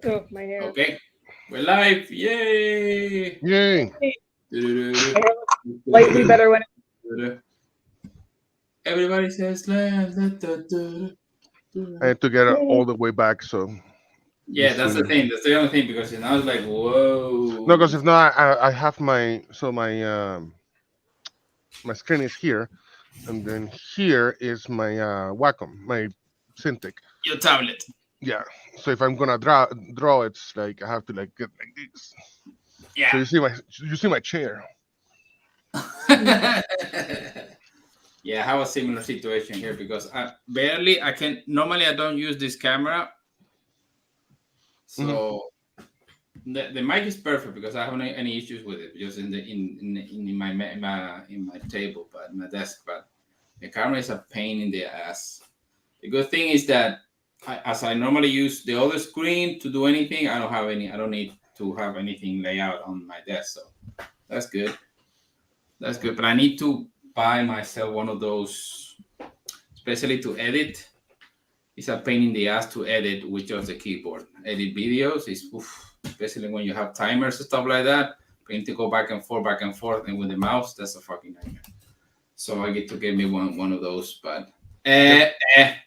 Oh, my hair. Okay, we're live. Yay! Yay! My hair looks slightly better when Everybody says land. I had to get it it's all the way back, so Yeah, this that's the thing. thing. That's the only thing because I was like, No, because whoa. if not, I have my screen is here, and then here is my Wacom, my Cintiq. Your tablet. Yeah. So if I'm gonna draw, it's like I have to like get like this. So Yeah. you see my chair. Yeah, I have a similar situation here because I can normally I don't use this camera, Hmm. so the mic is perfect because I haven't any issues with it just in my table but my desk, but the camera is a pain in the ass. The good thing is that as I normally use the other screen to do anything, I don't need to have anything laid out on my desk, so that's good. That's good, but I need to buy myself one of those, especially to edit. It's a pain in the ass to edit with just the keyboard. Edit videos is oof, especially when you have timers and stuff like that. You need to go back and forth, and with the mouse, that's a fucking nightmare. So I get to get me one of those, but Get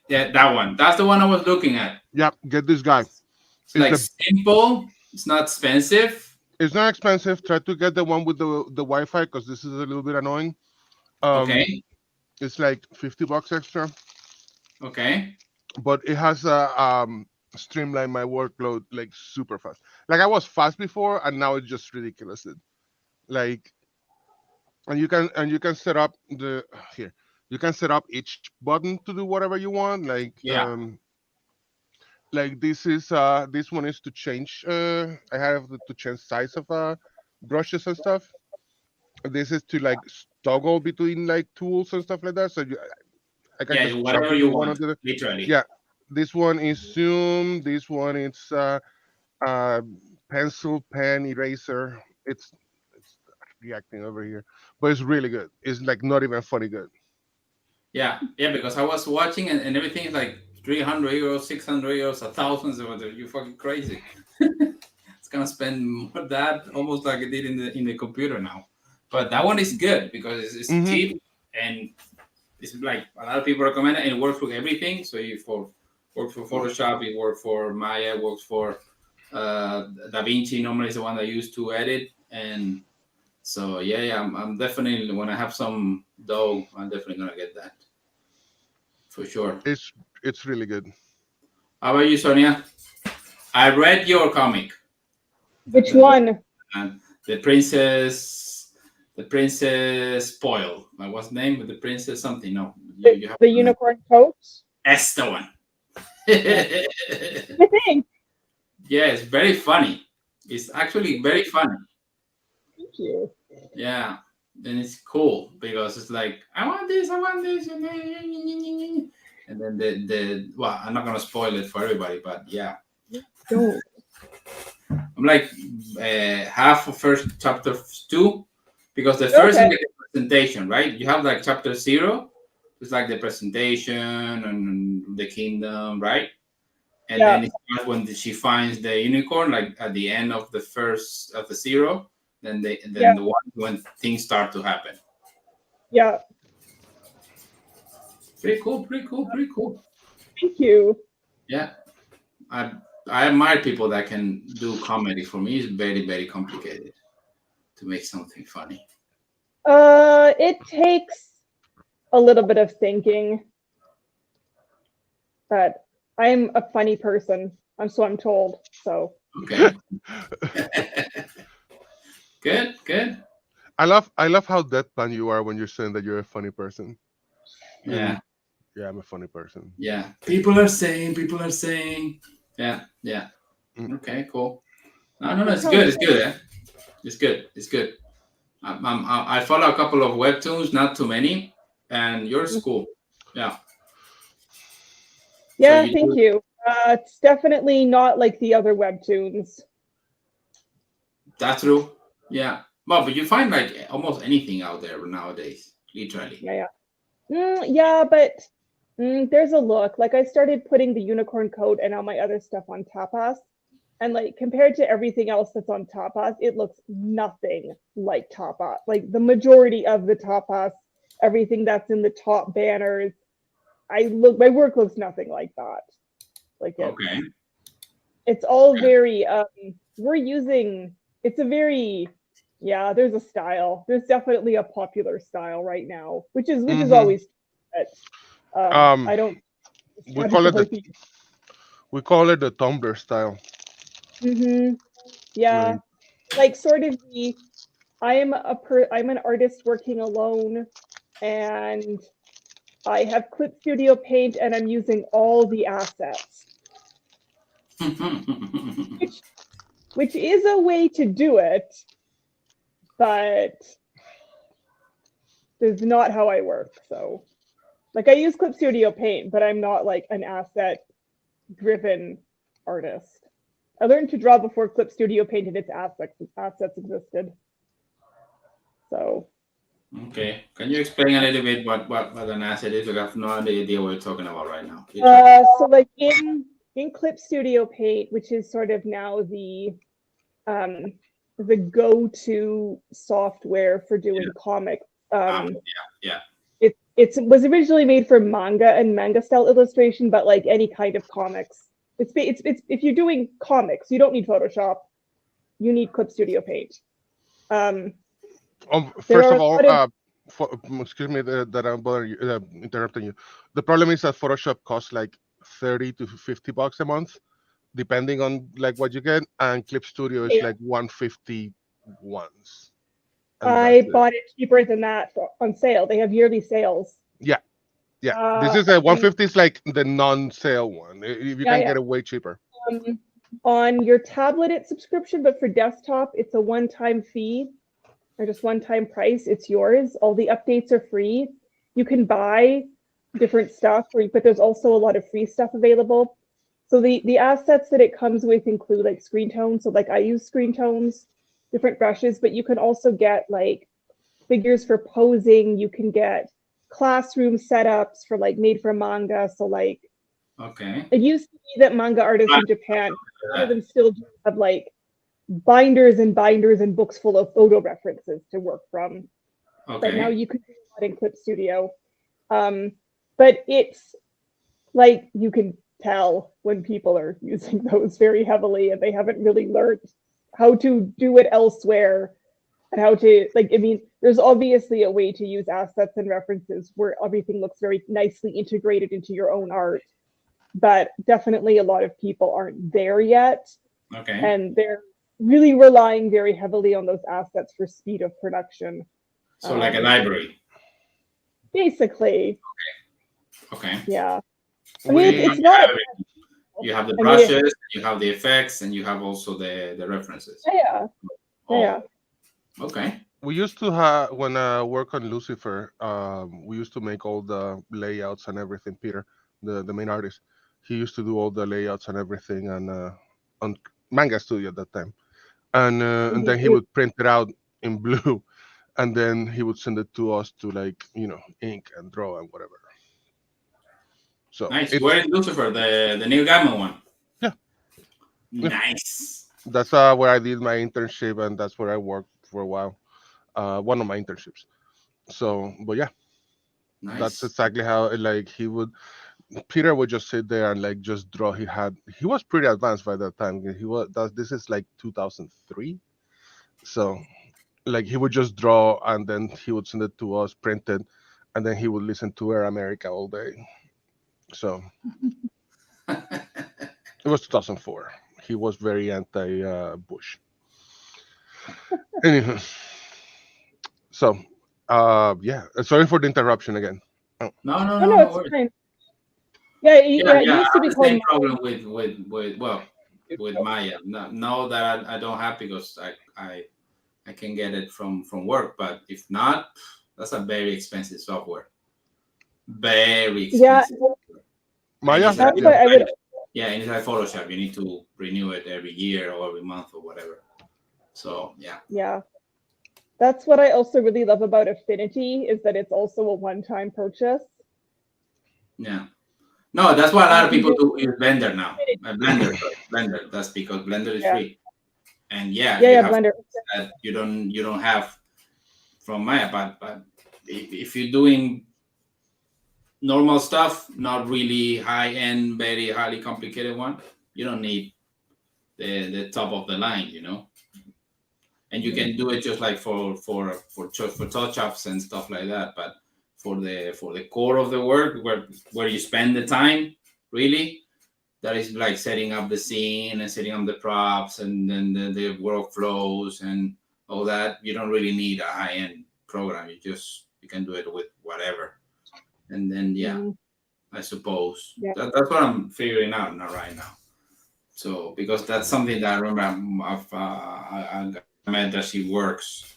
yeah, that one. That's the one I was looking at. yeah, get this guy. It's It's like the simple. It's not expensive. it's not expensive. Try to get the one with the Wi-Fi because this is a little bit annoying. Um, Okay, it's like $50 extra, okay. but it has a streamline my workload like super fast. Like I was fast before, and now it's just ridiculous. Like, and you can set up the here. You can set up each button to do whatever you want. Yeah, Like this one is to change. I have to change size of brushes and stuff. This is to like toggle between like tools and stuff like that. So I can yeah. just jump Whatever into you one want, of the. literally. Yeah, this one is zoom. This one is uh, pencil, pen, eraser. It's reacting over here, but it's really good. It's like not even funny good. Yeah, yeah, because I was watching and everything is like 300 euros, 600 euros, 1,000. So you fucking crazy. It's gonna spend more that almost like it did in the computer now. But that one is good because it's Hmm. cheap and it's like a lot of people recommend it and it works with everything. So you for works for Photoshop, it works for Maya, it works for Da Vinci. Normally is the one I use to edit, and so yeah, I'm definitely when I have some dough, I'm definitely gonna get that for sure. It's really good. How about you, Sonia? I read your comic, the which the, the, one? and the princess, the princess spoil. Like what's the name? The princess something. No, you have The the name. unicorn coat. That's the one. Yeah. I think. Yeah, it's very funny. It's actually very funny. Thank you. Yeah, and it's cool because it's like I want this, and then the well, I'm not gonna spoil it for everybody, but yeah, Don't. I'm like half of first chapter two because the first is Okay. like the presentation, right? You have like chapter zero, it's like the presentation and the kingdom, right? And Yeah. then it starts when she finds the unicorn, like at the end of the first of the zero. Yeah. Then the one when things start to happen. Yeah. Pretty cool, pretty cool, pretty cool. Thank you. Yeah, I I admire people that can do comedy. For me, it's very very complicated to make something funny. It takes a little bit of thinking, but I'm a funny person. I'm told. So Okay, good, good. I love how deadpan you are when you're saying that you're a funny person. Yeah, And yeah, I'm a funny person. yeah. People are saying, people are saying. Yeah, yeah. Mm. Okay, cool. No, no, no. that's It's how it good. It's goes. good. Eh? It's good. It's good. I follow a couple of webtoons, not too many, and yours is cool. Yeah. So Yeah, you thank do you. It's definitely not like the other webtoons. that's true. Yeah. Well, but you find like almost anything out there nowadays, literally. Yeah, yeah. Yeah, but there's a look. Like I started putting the unicorn coat and all my other stuff on tapas, And like compared to everything else that's on Tapas, it looks nothing like Tapas. Like the majority of the Tapas, everything that's in the top banners, my work looks nothing like that. Like Okay. it's all very we're using it's a very there's a style. There's definitely a popular style right now, which is always I don't we call it the Tumblr style. Yeah. Right. Like sort of I'm an artist working alone, and I have Clip Studio Paint, and I'm using all the assets, which is a way to do it, but this is not how I work. So, like, I use Clip Studio Paint, but I'm not like an asset-driven artist. I learned to draw before Clip Studio Paint and its assets existed. So. Okay. Can you explain a little bit what an asset is? I have no idea what you're talking about right now. So like in Clip Studio Paint, which is sort of now the go-to software for doing comics. It was originally made for manga and manga style illustration, but like any kind of comics. It's if you're doing comics, you don't need Photoshop. You need Clip Studio Paint. First of all, excuse me that I'm interrupting you. The problem is that Photoshop costs like $30 to $50 a month, depending on like what you get, and Clip Studio is like $150 once. I bought it cheaper than that on sale. They have yearly sales. Yeah. This is a 150 is like the non-sale one. You can get it way cheaper. On your tablet, it's subscription, but for desktop, it's a one-time fee or just one-time price. It's yours. All the updates are free. You can buy different stuff, but there's also a lot of free stuff available. So the assets that it comes with include like screen tones. So like I use screen tones, different brushes, but you can also get like figures for posing. You can get classroom setups for like made for manga. So like, it used to be that manga artists in Japan, a lot of them still do have like binders and binders and books full of photo references to work from. But now you can do that in Clip Studio. But it's like you can tell when people are using those very heavily and they haven't really learned how to do it elsewhere and how to there's obviously a way to use assets and references where everything looks very nicely integrated into your own art, but definitely a lot of people aren't there yet. And they're really relying very heavily on those assets for speed of production. So like a library. Basically. Okay. Yeah. I mean, it's not. You have the brushes, you have the effects, and you have also the references. Yeah. Yeah. Okay. We used to have, when I work on Lucifer, we used to make all the layouts and everything. Peter, the main artist, he used to do all the layouts and everything on Manga Studio at that time. And then he would print it out in blue, and then he would send it to us to ink and draw and whatever. So nice. Where in Lucifer, the new Gamma one? Yeah. Nice. That's where I did my internship, and that's where I worked for a while. One of my internships. So, but yeah, that's exactly how Peter would just sit there and just draw. He was pretty advanced by that time. This is like 2003. So he would just draw, and then he would send it to us printed, and then he would listen to Air America all day. So it was 2004. He was very anti-Bush. Anyway, so yeah, sorry for the interruption again. No, it's fine. Yeah, it used to be the same problem with Maya. No, that I don't have, because I can get it from work, but if not, that's a very expensive software. Very expensive. Maya. Yeah, and it's like Photoshop. You need to renew it every year or every month or whatever. So yeah. Yeah. That's what I also really love about Affinity, is that it's also a one-time purchase. Yeah. No, that's what a lot of people do use Blender now. Blender, sorry, Blender. That's because Blender is Yeah. free. And yeah, Yeah, you yeah, have Blender. that you don't have from Maya, but if you're doing normal stuff, not really high end, very highly complicated one, you don't need the top of the line, you know. And you can do it just like for touch ups and stuff like that. But for the core of the work, where you spend the time, really, that is like setting up the scene and setting up the props and then the workflows and all that. You don't really need a high end program. You can do it with whatever. And then I suppose that's what I'm figuring out now right now. So because that's something that I remember I met that she works.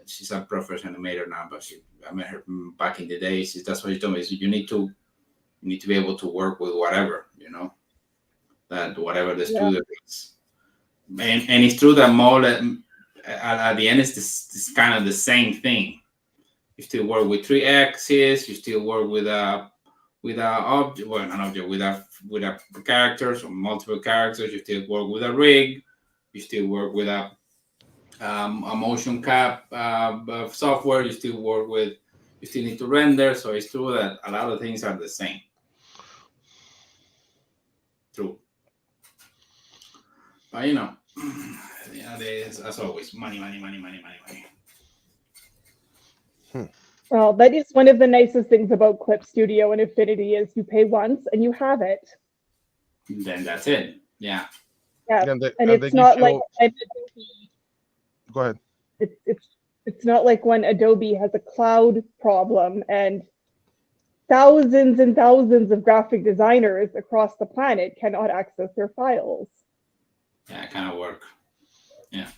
She's a professional animator now, but I met her back in the days. That's what she told me. So you need to be able to work with whatever, you know, that whatever the studio is. And it's true that more at the end it's kind of the same thing. You still work with 3 axes. You still work with a object, well, an object with a characters or multiple characters. You still work with a rig. You still work with a motion cap software. You still work with. You still need to render. So it's true that a lot of things are the same. True. But you know, there's, as always, money. Well, that is one of the nicest things about Clip Studio and Affinity is you pay once and you have it. Then that's it. Yeah. Yeah, and then it's you not like Go ahead. it's not like when Adobe has a cloud problem and thousands and thousands of graphic designers across the planet cannot access their files. Yeah, kind of work. Yeah.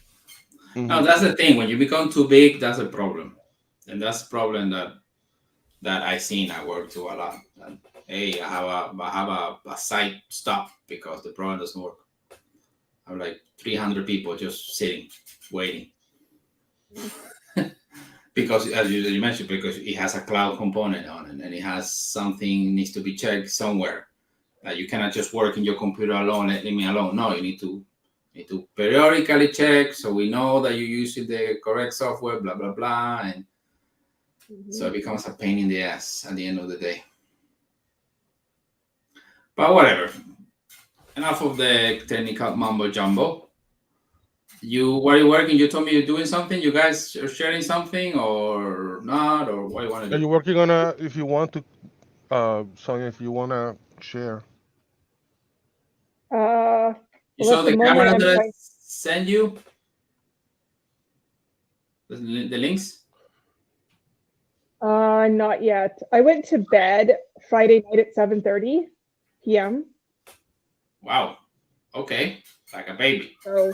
No, that's the thing. When you become too big, that's a problem, and that's a problem that I seen at work too a lot. And, hey, I have a site stop because the program doesn't work. I have like 300 people just sitting, waiting. Because as you mentioned, because it has a cloud component on it, and it has something needs to be checked somewhere. You cannot just work in your computer alone. Let me alone. No, you need to periodically check so we know that you're using the correct software. Blah blah blah, and so it becomes a pain in the ass at the end of the day. But whatever. Enough of the technical mumbo jumbo. Where are you working? You told me you're doing something. You guys are sharing something or not, or what do you want to do? Are you working on if you want to, Sonia, if you want to share? You saw the camera that I send you? The links? Not yet. I went to bed Friday night at 7:30 p.m. Wow. Okay. Like a baby. So,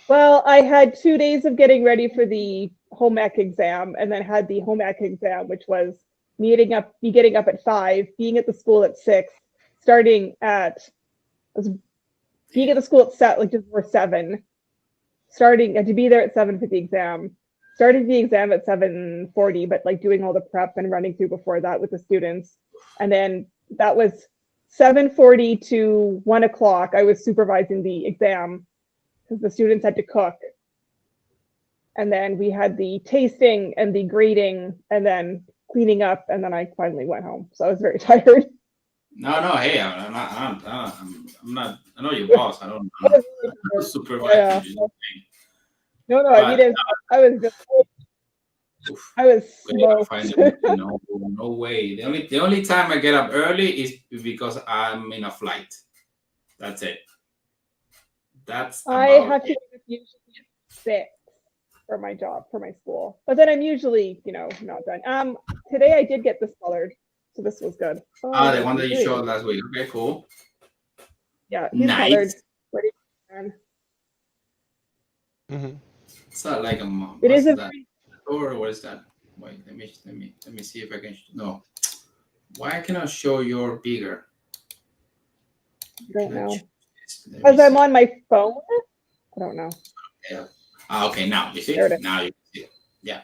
well, I had 2 days of getting ready for the home ec exam, and then had the home ec exam, which was me getting up at 5, being at the school at 6, being at the school at just before 7, had to be there at 7 for the exam. Started the exam at 7:40, but like doing all the prep and running through before that with the students. And then that was 7:40 to 1 o'clock. I was supervising the exam because the students had to cook. And then we had the tasting and the grading and then cleaning up. And then I finally went home. So I was very tired. No, hey, I'm not, I know your boss. I'm not supervising you. No, I mean, I was smoked. No way. The only time I get up early is because I'm in a flight. That's it. I have to get up usually at 6 for my job, for my school. But then I'm usually, not done. Today I did get this colored, so this was good. The one that you showed last week. Okay, cool. Yeah, he's colored. Ready for It's not like a It is or what is that? Wait, let me see if I can. No, why I cannot show your bigger? I don't know. Because I'm on my phone. I don't know. Yeah. Okay, now you see. Now you see. Yeah.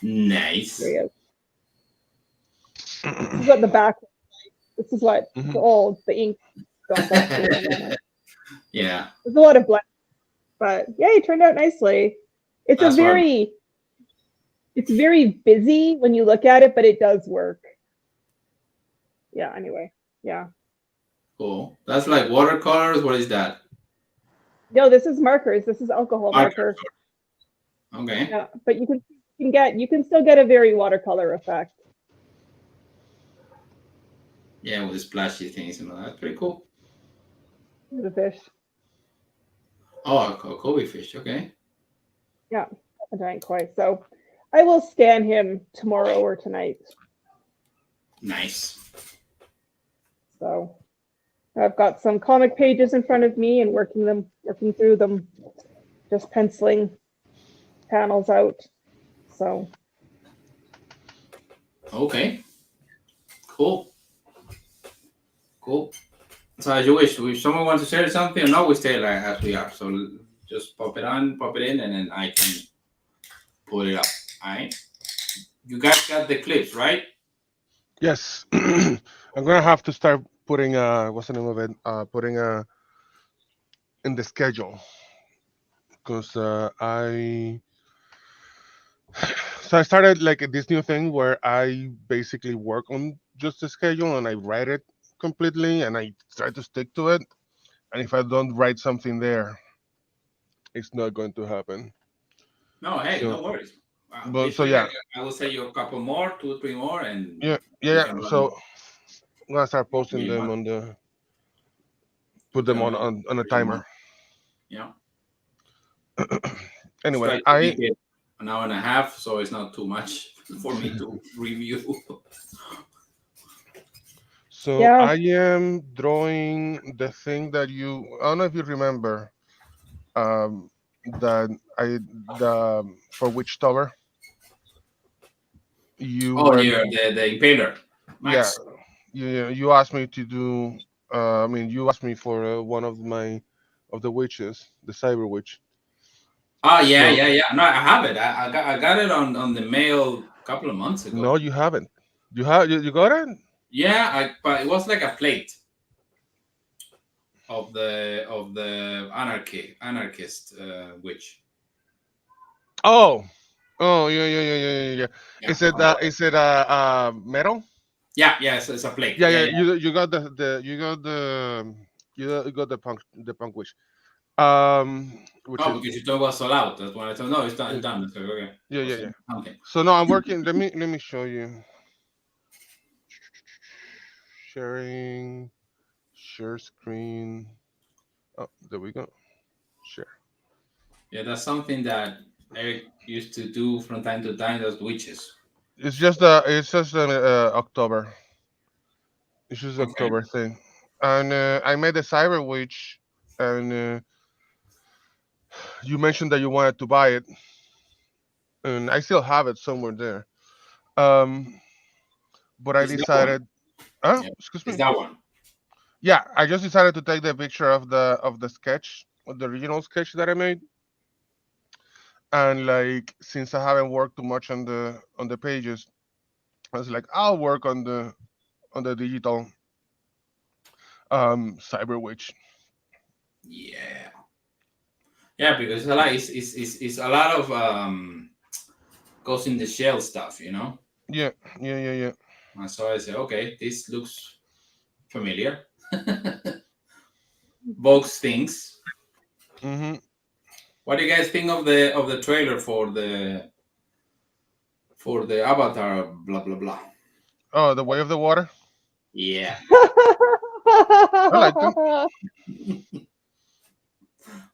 Nice. There he is. This is what the back. This is what it's Mhm. all the ink gone back to it. Yeah, There's a lot of black, but yeah, it turned out nicely. It's a that's what. it's very busy when you look at it, but it does work. Yeah. Anyway. Yeah. Cool. That's like watercolors. What is that? No, this is markers. This is alcohol marker. Okay. Yeah, but you can still get a very watercolor effect. Yeah, with the splashy things and all that. Pretty cool. The fish. Oh, a Kobe fish. Okay. Yeah, a giant koi. So I will scan him tomorrow or tonight. Nice. So I've got some comic pages in front of me and working through them, just penciling panels out. So Okay. Cool. Cool. So as you wish. If someone wants to share something, or no, we stay like as we are. So just pop it on, pop it in, and then I can pull it up. All right. You guys got the clips, right? Yes, I'm gonna have to start putting what's the name of it? Putting in the schedule because I so I started like this new thing where I basically work on just the schedule and I write it completely and I try to stick to it. And if I don't write something there, it's not going to happen. No, hey, no So, worries. but This so week yeah, I will say you a couple more, two, three more, and yeah, we yeah. can run. So I'm gonna start Where posting you them want. on the You put them tell me on a where you timer. want. Yeah. Let's Anyway, try to I keep it an hour and a half, so it's not too much for me to review. so yeah. I am drawing the thing that you. I don't know if you remember um, that I the for which tower you Oh, were. yeah, the impaler. Yeah, Nice. you asked me to do. I mean, you asked me for one of my of the witches, the cyber witch. Oh yeah, So yeah, yeah. No, I have it. I got it on the mail a couple of months no, ago. you haven't. You got it? Yeah, but it was like a plate of the anarchist witch. Oh, oh yeah. Yeah, Is it metal? yeah, yeah. So it's a plate. Yeah, Yeah, yeah. yeah. You got you got the punk witch. Which Oh, is because you talk about sold out. That's why I thought. No, it's done. yeah, It's done. So, okay. Was yeah. something. So no, I'm working. Let me show you. Sharing, share screen. Oh, there we go. Share. Yeah, that's something that Eric used to do from time to time. Those witches. It's just an October. It's just Okay. October thing, and I made a cyber witch, and you mentioned that you wanted to buy it, and I still have it somewhere there. Um, but I It's that one. decided, Yeah, excuse it's me. that one. Yeah, I just decided to take the picture of the sketch, of the original sketch that I made, and like since I haven't worked too much on the pages, I was like, I'll work on the digital cyber witch. Yeah. Yeah, because it's a lot. It's a lot of goes in the shell stuff, you know. Yeah, yeah. And so I say, okay, this looks familiar. Box things. hmm What do you guys think of the trailer for the Avatar? Blah blah blah. Oh, the way of the water. Yeah. I liked them.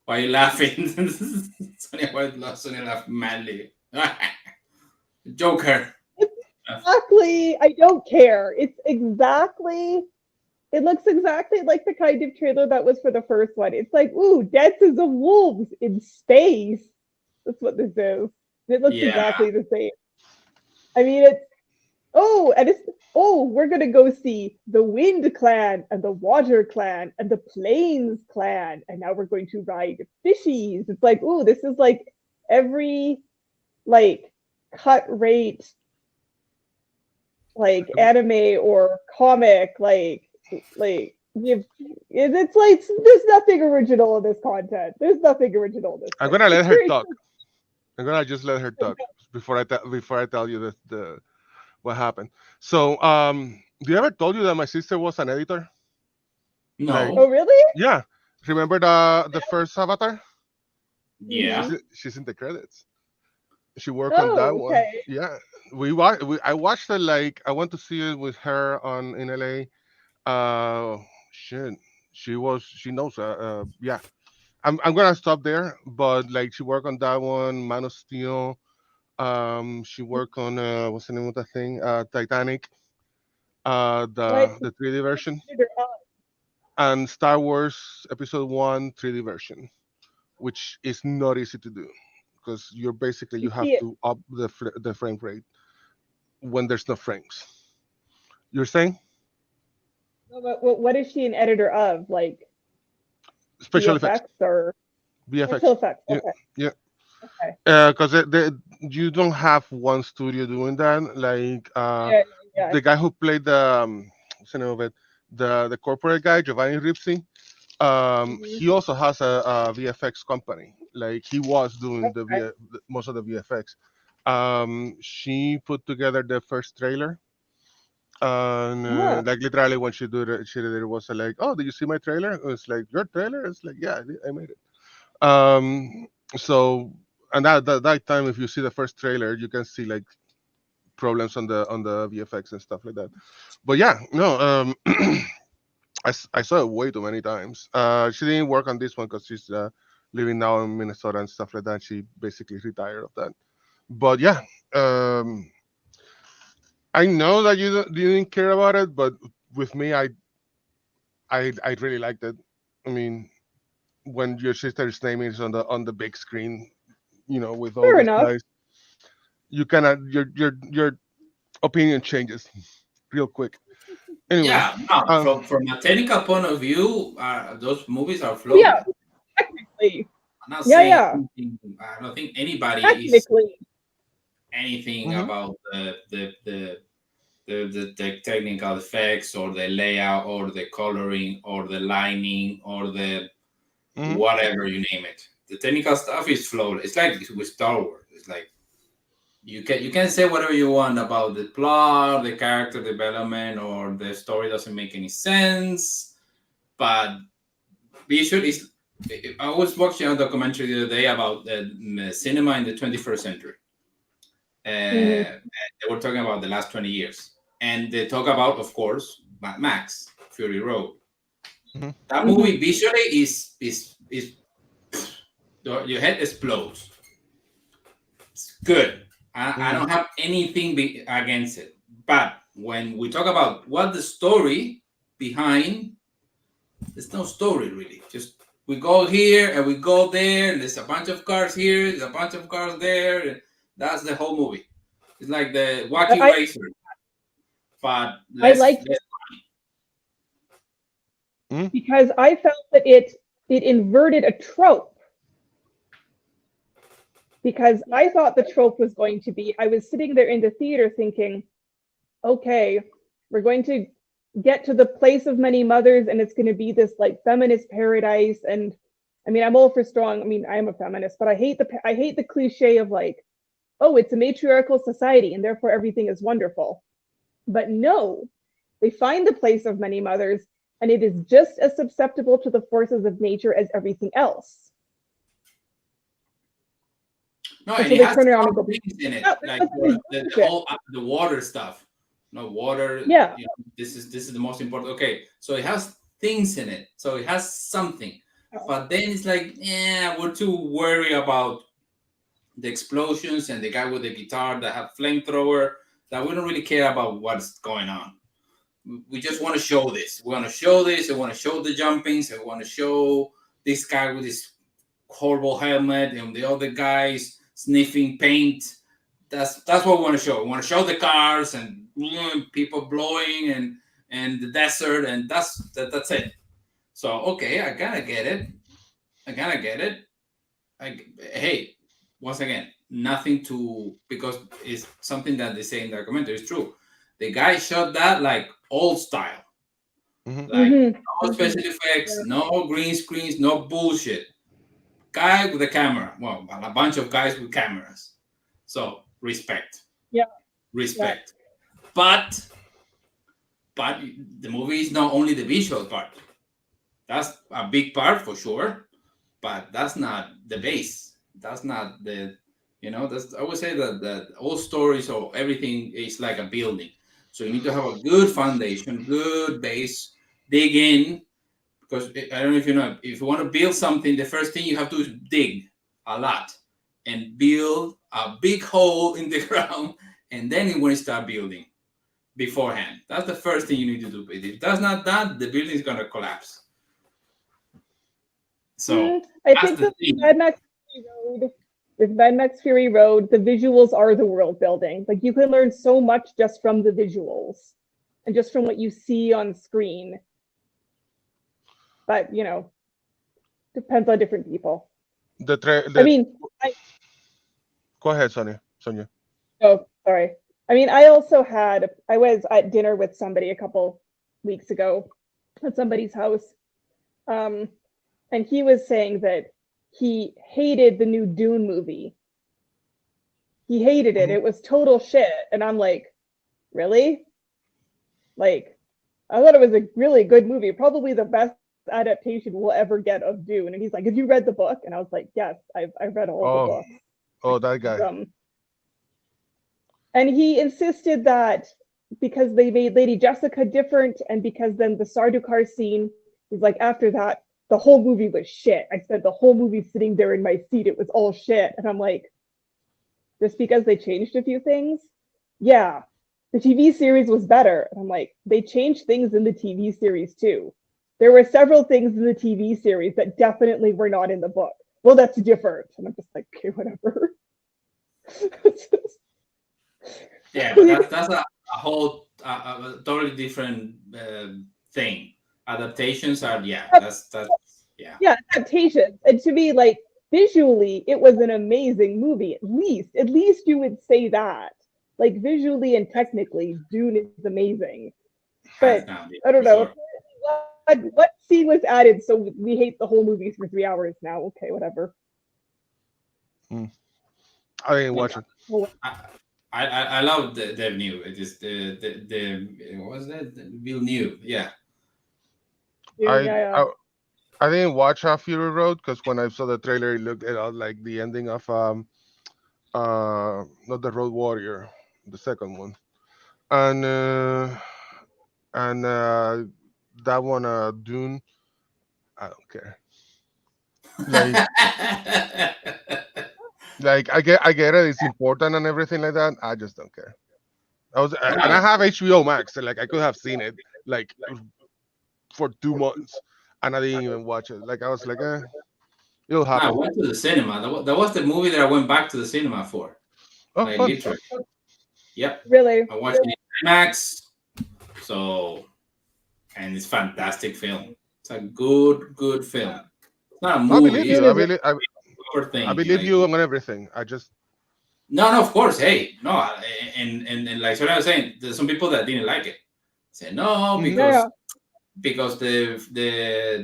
Why are you laughing? Sonia, Sonia laughed madly. Joker. Exactly. I don't care. It looks exactly like the kind of trailer that was for the first one. It's like, ooh, dances of wolves in space. That's what this is. It looks Yeah. exactly the same. I mean, we're gonna go see the Wind Clan and the Water Clan and the Plains Clan, and now we're going to ride fishies. It's like, ooh, this is like every like cut rate like anime or comic, it's like there's nothing original in this content. There's nothing original in this I'm thing. gonna let It's her very talk. I'm gonna just let her talk before I tell you the what happened. So, do you ever told you that my sister was an editor? Like, Oh No. really? yeah, remember the first Avatar? Yeah. Hmm. She's in the credits. She worked on that Oh, one. okay. Yeah, I watched it, like I went to see it with her on in LA. Shit, she knows. Yeah, I'm gonna stop there. But like she worked on that one, Man of Steel. She worked on what's the name of that thing? Titanic. What? The 3D version, Oh, and Star Wars Episode One 3D version, which is not easy to do because you you have see it. to up the frame rate when there's no frames. You're saying What is she an editor of? Like special effects, VFX or special VFX. effects? Yeah, Okay. yeah. Okay. Because you don't have one studio doing that. Like Yeah. Yeah. the guy who played the what's the name of it, the corporate guy Giovanni Ripsi. Hmm. He also has a VFX company. Like he was doing Okay. most of the VFX. She put together the first trailer, and Huh. like literally when she did it was like, oh, did you see my trailer? It was like your trailer. It's like, yeah, I made it. So and that time, if you see the first trailer, you can see like problems on the VFX and stuff like that. But yeah, no, I saw it way too many times. She didn't work on this one because she's living now in Minnesota and stuff like that. She basically retired of that. But yeah, um, I know that you didn't care about it, but with me, I really liked it. I mean, when your sister's name is on the big screen, with all Fair these enough. guys, you kind of your opinion changes real quick. Anyway, Yeah. No. uh, From a technical point of view, those movies are Oh yeah. flawless. Technically. I'm not Yeah. saying Yeah. anything. I don't think anybody is Technically. anything mhm, about the technical effects or the layout or the coloring or the lining or the mhm, whatever you name it. The technical stuff is flawless. It's like with Star Wars. It's like you can say whatever you want about the plot, the character development, or the story doesn't make any sense. But visual is. I was watching a documentary the other day about the cinema in the 21st century. Hmm. They were talking about the last 20 years, and they talk about, of course, Mad Max, Fury Road. mhm, That Hmm. movie visually is your head explodes. It's good. I mhm, don't have anything against it. But when we talk about what the story behind, there's no story really. Just we go here and we go there, and there's a bunch of cars here, there's a bunch of cars there. And that's the whole movie. It's like the Wacky I Racer, but I less. liked less it mhm, because I felt that it inverted a trope because I thought the trope was going to be I was sitting there in the theater thinking, okay, we're going to get to the place of many mothers and it's going to be this like feminist paradise. And I mean, I'm all for strong. I mean, I am a feminist, but I hate the cliche of like, oh, it's a matriarchal society and therefore everything is wonderful. But no, they find the place of many mothers and it is just as susceptible to the forces of nature as everything else. No, And and so it they has turn around and some go, things in it, oh, like that's always the bullshit. whole the water stuff. No water. Yeah. This is the most important. Okay, so it has things in it, so it has something, but then it's like, yeah, we're too worried about the explosions and the guy with the guitar that have flamethrower that we don't really care about what's going on. We just want to show this. We want to show this. We want to show the jumpings. We want to show this guy with his horrible helmet and the other guys sniffing paint. That's what we want to show. We want to show the cars and people blowing and the desert, and that's it. So okay, I kind of get it. I kind of get it. Hey, once again, nothing to because it's something that they say in the documentary is true. The guy shot that like old style, Mhm. like Mhm. no special effects, no green screens, no bullshit. Guy with a camera. Well, a bunch of guys with cameras. So respect, Yeah. Yeah. respect. But the movie is not only the visual part. That's a big part for sure, but that's not the base. That's not the, that's, I would say that all stories or everything is like a building. So you need to have a good foundation, good base, dig in, because I don't know if you know, if you want to build something, the first thing you have to do is dig a lot and build a big hole in the ground, and then you want to start building beforehand. That's the first thing you need to do. If that's not done, the building is gonna collapse. So I that's think the with thing. Mad Max Fury Road, the visuals are the world building. Like you can learn so much just from the visuals and just from what you see on screen. But depends on different people. The I mean, Go ahead, Sonia. Sonia. oh, sorry. I mean, I was at dinner with somebody a couple weeks ago at somebody's house. Um, and he was saying that he hated the new Dune movie. He hated it. Mhm. It was total shit. And I'm like, really? Like, I thought it was a really good movie, probably the best adaptation we'll ever get of Dune. And he's like, have you read the book? And I was like, yes, I've read all the Oh, books. that guy. And he insisted that because they made Lady Jessica different, and because then the Sardaukar scene, he's like, after that, the whole movie was shit. I spent the whole movie sitting there in my seat. It was all shit. And I'm like, just because they changed a few things? Yeah, the TV series was better. And I'm like, they changed things in the TV series too. There were several things in the TV series that definitely were not in the book. Well, that's different. And I'm just like, okay, whatever. Yeah, but that's a whole a totally different thing. Adaptations are, yeah, that's yeah. Yeah, adaptations. And to me, like visually, it was an amazing movie. At least you would say that. Like visually and technically, Dune is amazing. Hands But down, yeah, I don't for know sure. what scene was added, so we hate the whole movie for 3 hours now. Okay, whatever. Mm. I didn't watch it. Well, I love the Villeneuve. It is the what was that? Villeneuve. Yeah. Dune, I yeah, I, I didn't watch Fury Road because when I saw the trailer, it looked like the ending of not the Road Warrior, the second one, and that one Dune. I don't care. Like I get it. It's important and everything like that. I just don't care. And I have HBO Max, so like I could have seen it like for 2 months, and I didn't even watch it. Like I was like, it'll No, I happen. went to the cinema. That was the movie that I went back to the cinema for. Oh, Like fun. literally. Yep. really. I watched it in IMAX. So, and it's fantastic film. It's a good film. It's not a I believe movie. It's you. Dune I is believe I, a proper I thing. believe Like, you on everything. I just no, of course. Hey, no, and like what I was saying, there's some people that didn't like it. Say no hmm yeah, because the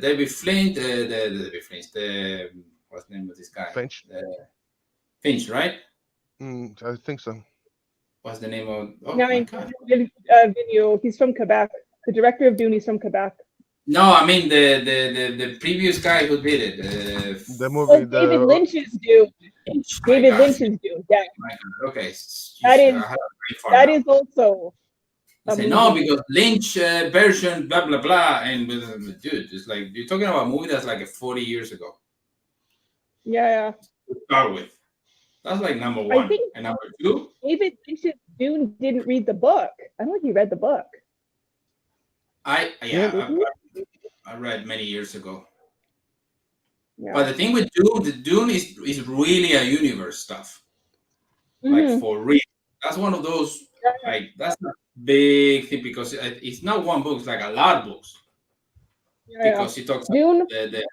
David Flint, the David Flint, the what's the name of this guy? Finch. Finch, right? I think so. What's the name of? Oh yeah. my god! Vigneault. He's from Quebec. The director of Dune. He's from Quebec. No, I mean the previous guy who did it. The movie, Oh, David the Lynch's Dune. Finch. My David god! Lynch's Dune. Yeah, My god. Okay, that I is have a brain fart that now. is also They a say no movie. because Lynch version blah blah blah and dude, it's like you're talking about a movie that's like 40 years ago Yeah, yeah. to start with. That's like number I one. think And number two, David Lynch's Dune didn't read the book. I don't think he read the book. I yeah. yeah, Did he? I read many years ago. Yeah. But the thing with Dune, the Dune is really a universe stuff, like Mm-hmm. for real. That's one of those like that's a big thing because it's not one book; it's like a lot of books Yeah, yeah. because he talks Dune. about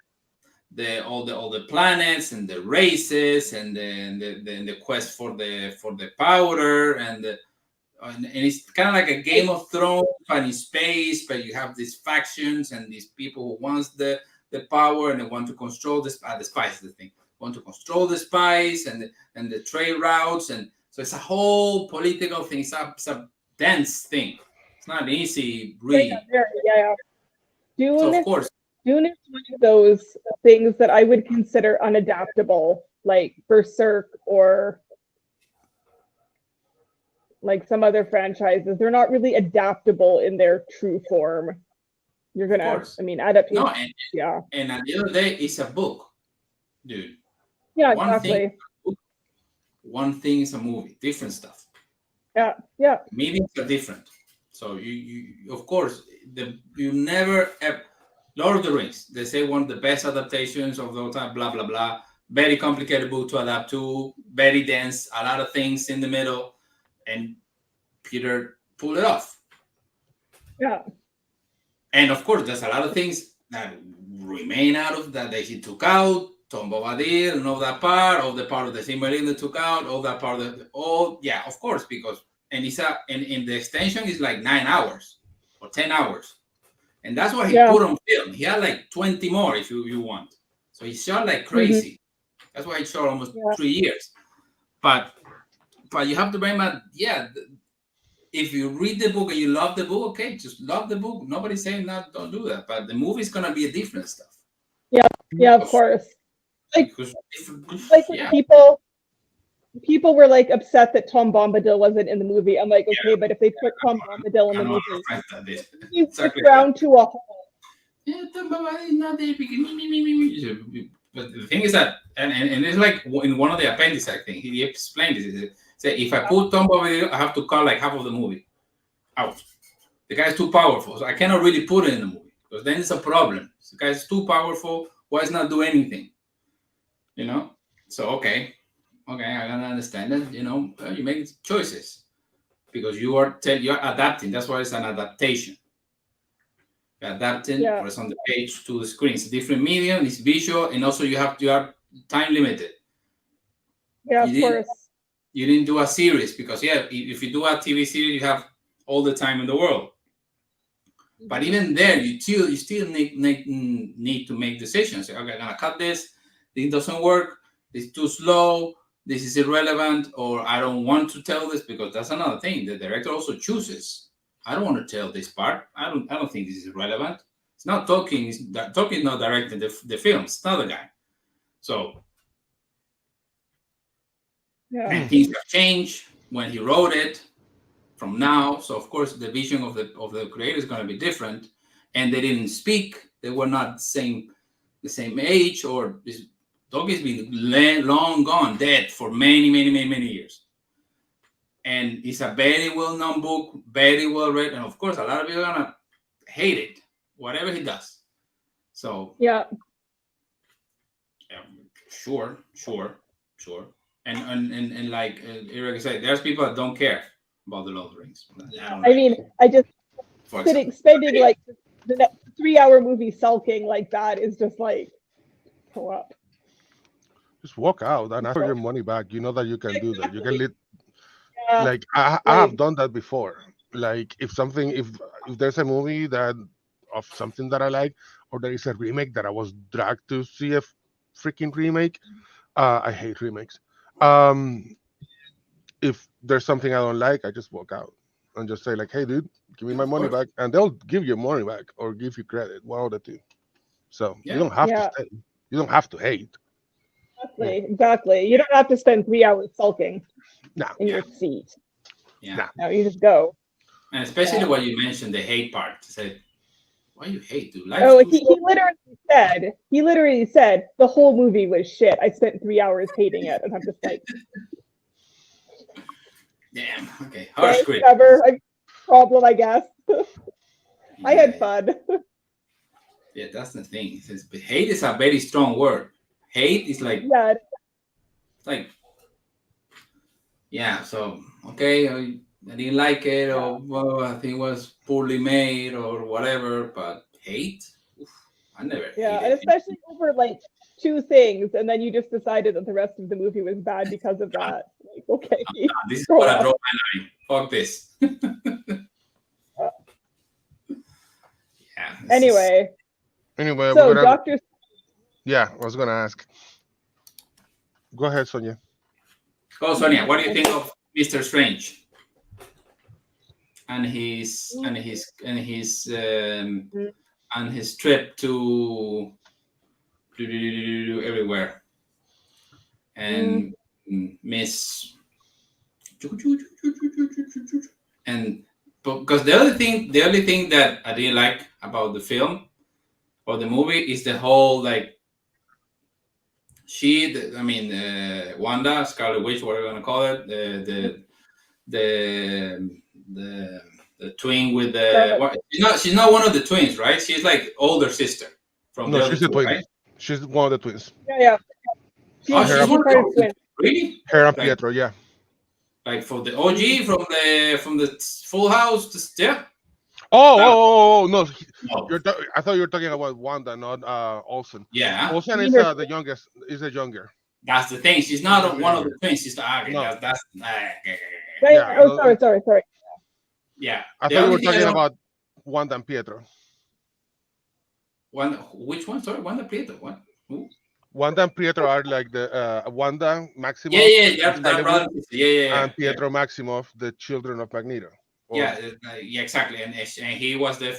the all the planets and the races and the quest for the powder and and it's kind of like a Game of Thrones, but in space. But you have these factions and these people who wants the power and they want to control the spice. The thing want to control the spice and the trade routes, and so it's a whole political thing. It's a dense thing. It's not an easy read. Yeah. So Dune, of course, Dune is one of those things that I would consider unadaptable, like Berserk or like some other franchises. They're not really adaptable in their true form. You're of gonna, course. I mean, adaptation. No, Yeah. and at the end of the day, it's a book, dude. Yeah, One exactly. thing, one thing is a movie, different stuff. Yeah. Meanings are different. So you of course, you never ever. Lord of the Rings, they say one of the best adaptations of the time. Blah blah blah. Very complicated book to adapt to. Very dense. A lot of things in the middle, and Peter pulled it off. Yeah. And of course, there's a lot of things that remain out of that he took out. Tom Bobadil and all that part, all the part of the Silmarillion took out, all that part of yeah, of course, because and it's and the extension is like 9 hours or 10 hours. And that's what he put on film. He had like 20 more if you want. So he shot like crazy. That's why he shot almost 3 years. But you have to remember, if you read the book and you love the book, okay, just love the book. Nobody's saying that, don't do that. But the movie's gonna be a different stuff. Yeah, of course. Like yeah. people were like upset that Tom Bombadil wasn't in the movie. I'm like, okay, but if they put Tom Bombadil in the movie, he's exactly ground to a halt. Yeah, Tom Bombadil is not there because but the thing is that, and it's like in one of the appendices, I think he explained this. He said, if I put Tom Bombadil, I have to cut like half of the movie out. The guy's too powerful, so I cannot really put it in the movie because then it's a problem. The guy's too powerful. Why is not do anything? You know? So okay, I can understand that. You know, you make choices because you're adapting. That's why it's an adaptation. You're adapting what's on the page to the screen. It's a different medium. It's visual, and also you are time limited. Yeah, of course. You didn't do a series because if you do a TV series, you have all the time in the world. But even there, you still need to make decisions. Okay, I'm gonna cut this. This doesn't work. This is too slow. This is irrelevant, or I don't want to tell this because that's another thing. The director also chooses. I don't want to tell this part. I don't think this is relevant. It's not talking. Talking is not directing the film. It's not the guy. So and things have changed when he wrote it from now. So of course the vision of the creator is going to be different. And they didn't speak. They were not the same age, or this dog has been long gone, dead for many years. And it's a very well-known book, very well read, and of course a lot of people are gonna hate it, whatever he does. So sure. And like Eric said, there's people that don't care about the Lord of the Rings. I mean, I just spending like the next 3-hour movie sulking like that is just like, pull up. Just walk out and ask for your money back. You know that you can do that. You can like I have done that before. Like if there's a movie that of something that I like, or there is a remake that I was dragged to see a freaking remake. I hate remakes. If there's something I don't like, I just walk out and just say like, "Hey, dude, give me my money back," and they'll give you money back or give you credit. One of the two. So you don't have to stay. You don't have to hate. Exactly. You don't have to spend 3 hours sulking in your seat. Yeah. No, you just go. And especially what you mentioned, the hate part. To say, why you hate, dude? He literally said the whole movie was shit. I spent 3 hours hating it, and I'm just like, damn. Okay. Harsh critic. Problem, I guess. I had fun. Yeah, that's the thing. Hate is a very strong word. Hate is like, so okay, I didn't like it, or well, I think it was poorly made, or whatever. But hate, I never. And especially over like 2 things, and then you just decided that the rest of the movie was bad because of that. like, okay, This is grow what I up. draw my line. Fuck this. Yeah. Anyway, Anyway, we're so gonna. Doctor, Yeah, I was gonna ask. Go ahead, Sonia. Oh, Sonia, what do you think of Mr. Strange and his trip to everywhere and Miss and because the only thing that I didn't like about the film or the movie is the whole like Wanda, Scarlet Witch, whatever you want to call it, the the the twin with the what, she's not one of the twins, right? She's like older sister from No, the other she's a two, twin. right? She's one of the twins. yeah. Oh, Her, she's one She's of part of the twin. really her and like Pietro. Yeah. for the OG from the Full House. Yeah, that, No. no, I thought you were talking about Wanda, not Olsen. yeah, Olsen is Neither. the youngest. Is the younger. that's the thing. She's She's not the one of the younger. twins. She's okay. No. Yeah. Oh, sorry. Yeah. I The thought you only were thing I talking don't about Wanda and Pietro. which one? Sorry, Wanda Prieto. What? Who? Wanda and Pietro are like the Wanda Yeah, Maximoff, yeah, the that Scarlet Witch, brother. Yeah. and Pietro Maximoff, the children of Magneto. Or Yeah, exactly. And he was the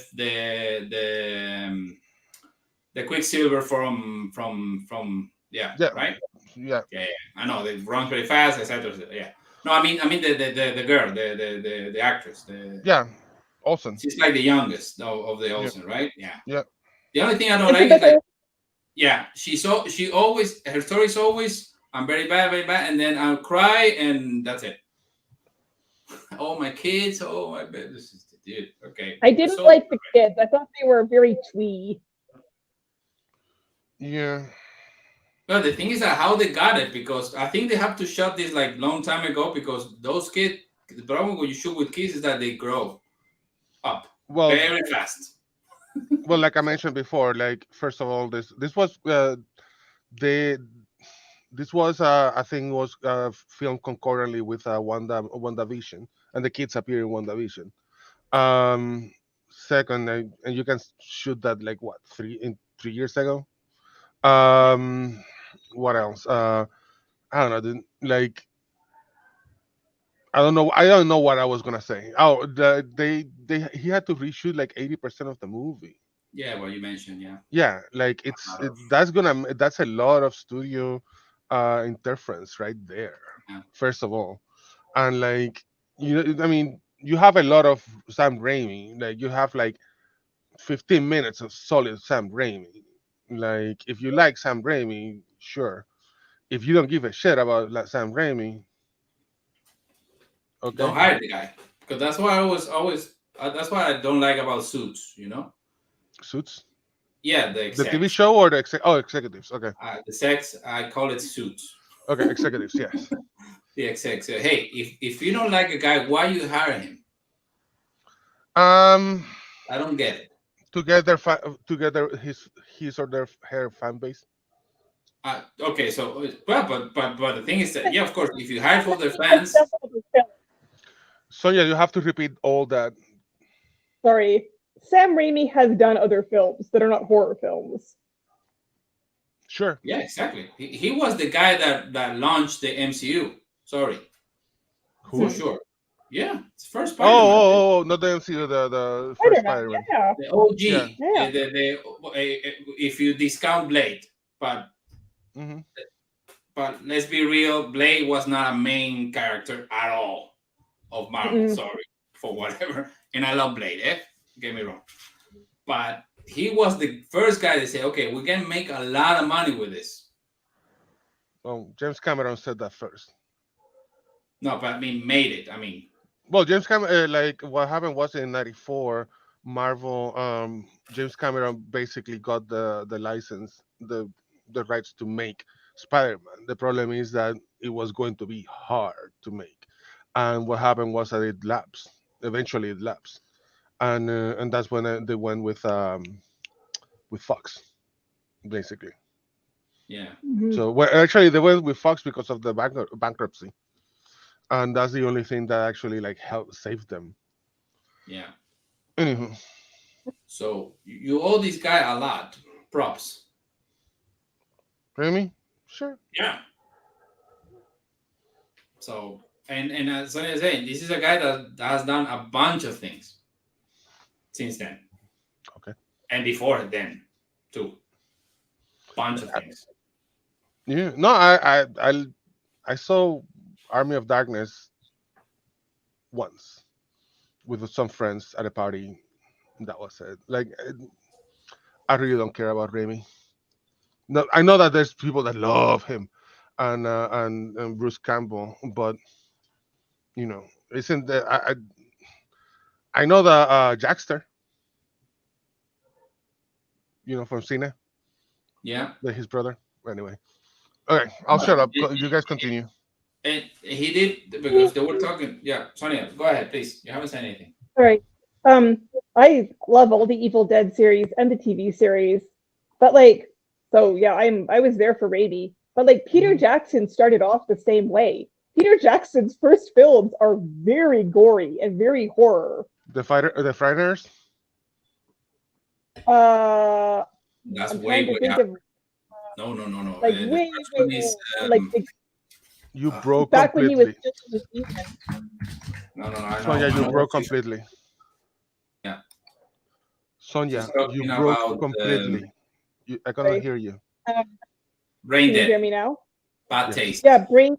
Quicksilver from yeah, right. yeah, Yeah. I know they run pretty fast, etc. Yeah. No, I mean the girl, the actress. yeah. Olsen. She's like the youngest of the Yeah, Olsen, right? Yeah. yeah. The only thing I don't It's like is like, because yeah, she always her story is always I'm very bad, and then I'll cry and that's it. Oh my kids, oh my bed. This is dude. Okay, I we're didn't so like the kids. I thought they were very twee. Yeah. well. The thing is that how they got it because I think they have to shut this like long time ago because those kids. The problem when you shoot with kids is that they grow up Well, very fast. like I mentioned before, like first of all, this was they this was I think was filmed concurrently with WandaVision, and the kids appear in WandaVision. Second, and you can shoot that like what 3 years ago. Um, what else? I don't know. Like I don't know what I was gonna say. Oh, he had to reshoot like 80% of the movie. Yeah, well, you mentioned, yeah. Yeah, like A lot of, that's a lot of studio interference right there. yeah. First of all, and like I mean, you have a lot of Sam Raimi. Like you have like 15 minutes of solid Sam Raimi. Like if you like Sam Raimi, sure. If you don't give a shit about like, Sam Raimi, Don't okay. hire the guy because that's why I was always. That's why I don't like about Suits. Suits, Yeah, the the TV execs. show or executives. Okay, The sex, I call it Suits. okay, executives. Yes. The execs. Hey, if you don't like a guy, why you hire him? Um, I don't get it. together his or her fan base. Okay, so but the thing is that yeah, of course, if you hire for their That's fans, definitely film. So yeah, you have to repeat all that. Sorry. Sam Raimi has done other films that are not horror films. Sure. yeah, exactly. He was the guy that launched the MCU. Sorry, for Who? sure. Yeah, it's first Oh, Spider-Man. not the MCU, the first Spider-Man, Spider-Man. yeah. The OG, Yeah. if you discount Blade, but Hmm. let's be real, Blade was not a main character at all of Marvel. Mm-mm. Sorry for whatever, and I love Blade. Get me wrong, but he was the first guy to say, "Okay, we can make a lot of money with this." Well, James Cameron said that first. No, but I mean, made it. I mean, Well, James Cameron, like what happened was in '94, Marvel, James Cameron basically got the license, the rights to make Spider-Man. The problem is that it was going to be hard to make, and what happened was that it lapsed. Eventually, it lapsed, and that's when they went with Fox, basically. yeah. Mhm. So well, actually, they went with Fox because of the bankruptcy. and that's the only thing that actually like helped save them. Yeah. Anywho, So you owe this guy a lot. Props. Remy, sure. Yeah. So and as Sonia is saying, this is a guy that has done a bunch of things since then. Okay. And before then, too. Bunch of things. Yeah. No, I saw Army of Darkness once with some friends at a party. That was it. Like I really don't care about Remy. No, I know that there's people that love him, and Bruce Campbell, but isn't that I know the Jackster, from Cena, Yeah. his brother. Anyway, okay, I'll shut up. You guys continue. And he did because they were talking. Yeah, Sonia, go ahead, please. You haven't said anything. All right. I love all the Evil Dead series and the TV series, but like, so yeah, I was there for Raimi, but like Peter Jackson started off the same way. Peter Jackson's first films are very gory and very horror. The Frighteners. That's I'm way trying to way think out. of No. like The way, first way one is more, like You broke back when he was completely. still in the season. I Sonia, know. you broke completely. Yeah. Sonia, She's you talking broke about completely. I cannot Right. hear you. Brain Can you hear Dead, me now? Bad Yes. Taste. Yeah, Brain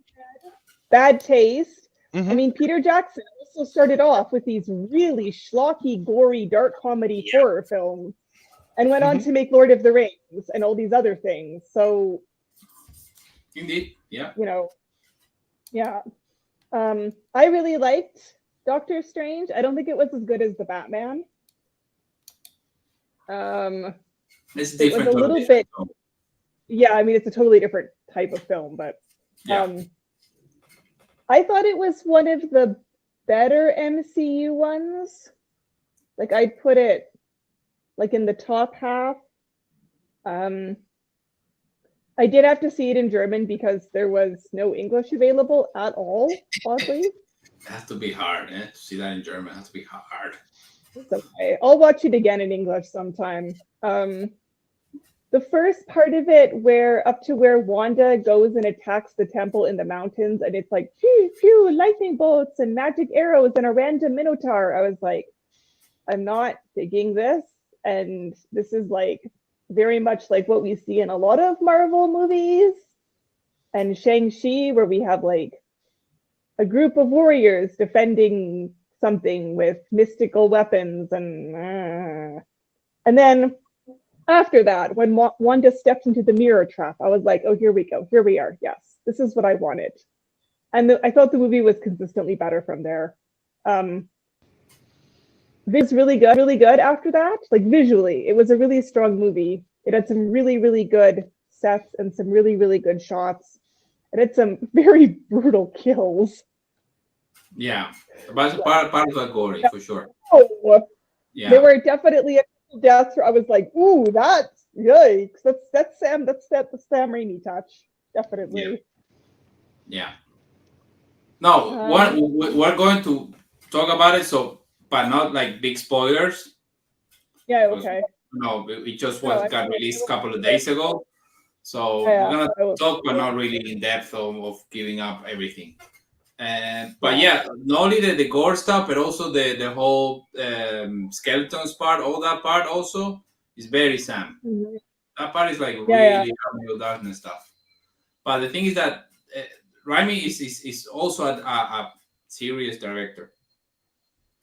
Bad Taste. I Mhm. mean, Peter Jackson also started off with these really schlocky, gory, dark comedy horror films and went on Mhm. to make Lord of the Rings and all these other things. So, Indeed. Yeah. Yeah. I really liked Doctor Strange. I don't think it was as good as the Batman. It's It was different. a little bit, yeah, I mean, it's a totally different type of film, but Yeah. I thought it was one of the better MCU ones. Like I'd put it like in the top half. I did have to see it in German because there was no English available at all, oddly. It has to be hard, eh? To see that in German, it has to be hard. It's okay. I'll watch it again in English sometime. The first part of it, up to where Wanda goes and attacks the temple in the mountains, and it's like phew, phew, lightning bolts and magic arrows and a random minotaur. I was like, I'm not digging this, and this is like very much like what we see in a lot of Marvel movies and Shang-Chi, where we have like a group of warriors defending something with mystical weapons, and then after that, when Wanda stepped into the mirror trap, I was like, oh, here we go. Here we are. Yes, this is what I wanted. And I thought the movie was consistently better from there. It was really good after that. Like visually, it was a really strong movie. It had some really, really good sets and some really, really good shots. It had some very brutal kills. Yeah. But part of the gory, for sure. Oh, Yeah. there were definitely a couple deaths where I was like, ooh, that's yikes. That's Sam Raimi touch. Definitely. Yeah. No, we're going to talk about it, but not like big spoilers. Yeah, okay. No, it just No, got released a couple of days ago. So Yeah, we're gonna talk, but not really in depth of giving up everything. But yeah, not only the gore stuff, but also the whole skeletons part, all that part also is very Sam. Mhm. That part is like Yeah, really Army Darkness stuff. But the thing is that Raimi is also a serious director.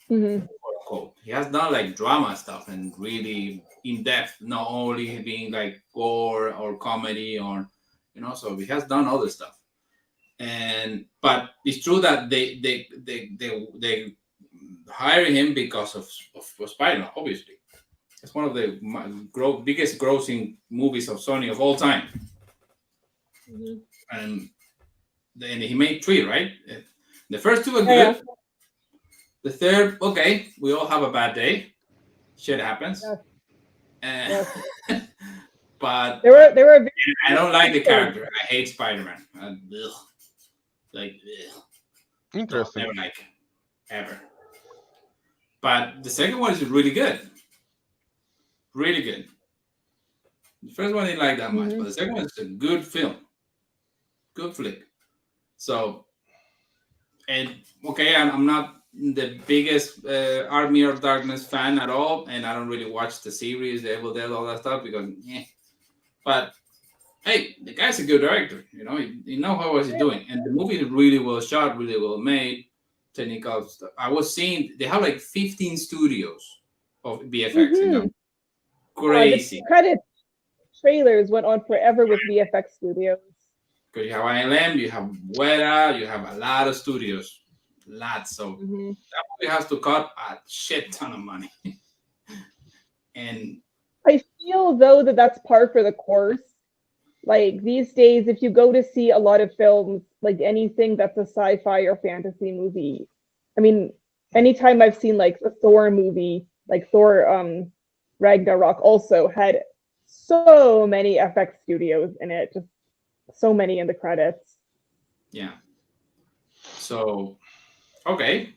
Mhm. He has done like drama stuff and really in depth, not only being like gore or comedy or so he has done other stuff. But it's true that they hire him because of Spider-Man, obviously. It's one of the biggest grossing movies of Sony of all time. Mhm. And he made 3, right? The first 2 are good. Yeah. The third, okay, we all have a bad day. Shit happens. Yes. But There were I don't like the character. I hate Spider-Man. Like, ugh. So Interesting. never like ever. But the second one is really good. Really good. The first one I didn't like that much, but Mhm. the second one is a good film. Good flick. So, and okay, I'm not the biggest Army of Darkness fan at all, and I don't really watch the series, the Evil Dead, all that stuff because, but hey, the guy's a good director. You know, he know how was he doing, and the movie is really well shot, really well made, technical stuff. I was seeing they have like 15 studios of VFX, and Mhm. I'm The crazy credits trailers went on forever with VFX studios. because you have ILM, you have Weta, you have a lot of studios, lots. So Mhm. that movie has to cut a shit ton of money, and I feel though that that's par for the course. Like these days, if you go to see a lot of films, like anything that's a sci-fi or fantasy movie, I mean, anytime I've seen like a Thor movie, like Thor Ragnarok also had so many FX studios in it, just so many in the credits. yeah. So okay,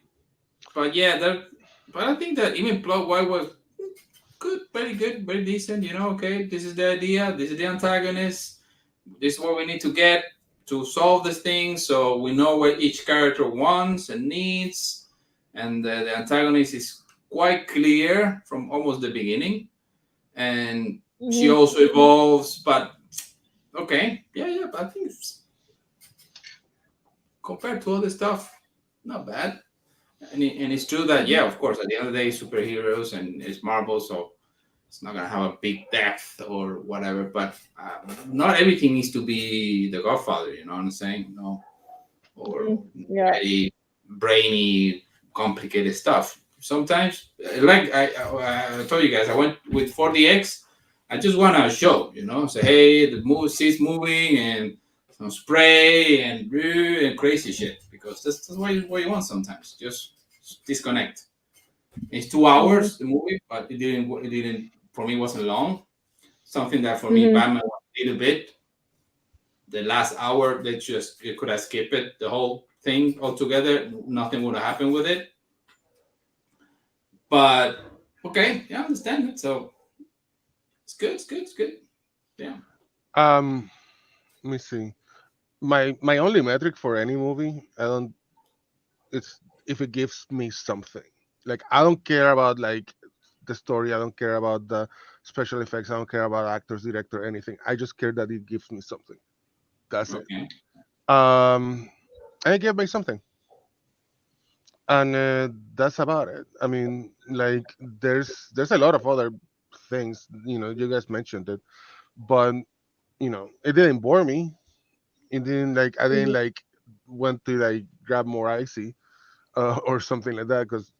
but yeah, that. But I think that even plot wise was good, very decent. You know, okay, this is the idea, this is the antagonist, this is what we need to get to solve this thing, so we know what each character wants and needs, and the antagonist is quite clear from almost the beginning, and she Mhm. also evolves. But okay, yeah, but I think compared to other stuff, not bad. And it's true that yeah, Mhm. of course, at the end of the day, superheroes and it's Marvel, so it's not gonna have a big depth or whatever. But not everything needs to be the Godfather. You know what I'm saying? No, or Mhm. Yeah. very brainy, complicated stuff. Sometimes, like I told you guys, I went with 4DX. I just want a show, you know. Say, hey, the movie seat's moving and some spray and crazy shit because that's what you want sometimes. Just disconnect. It's 2 hours Mhm. the movie, but it didn't for me wasn't long. Something that for me Mhm. Batman was a little bit. The last hour they just you could have skipped it the whole thing altogether. Nothing would have happened with it. But okay, yeah, I understand it. So it's good, it's good, it's good. Yeah. Um, Let me see. My only metric for any movie, I don't. It's if it gives me something. Like I don't care about like the story. I don't care about the special effects. I don't care about actors, director, anything. I just care that it gives me something. That's it. Okay. Um, and it gave me something, and that's about it. I mean, like there's a lot of other things. You guys mentioned it, but it didn't bore me. It didn't like I didn't Mhm. like went to like grab more icy or something like that because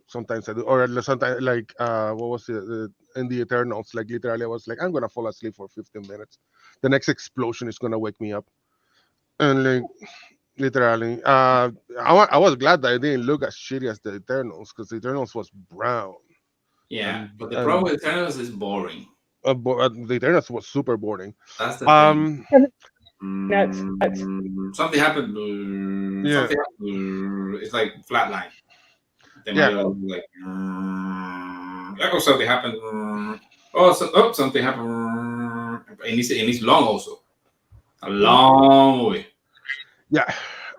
sometimes I do, or sometimes like what was it in the Eternals? Like literally, I was like, I'm gonna fall asleep for 15 minutes. The next explosion is gonna wake me up, and like literally, I was glad that I didn't look as shitty as the Eternals because the Eternals was brown Yeah. and But the problem and with Eternals is boring. the Eternals was super boring. That's the thing. Um, That's Something happened. yeah, Something happened. It's like flatline. They might yeah, like, oh, something happened. Oh, something happened. And it's long also. A mhm. long movie. yeah,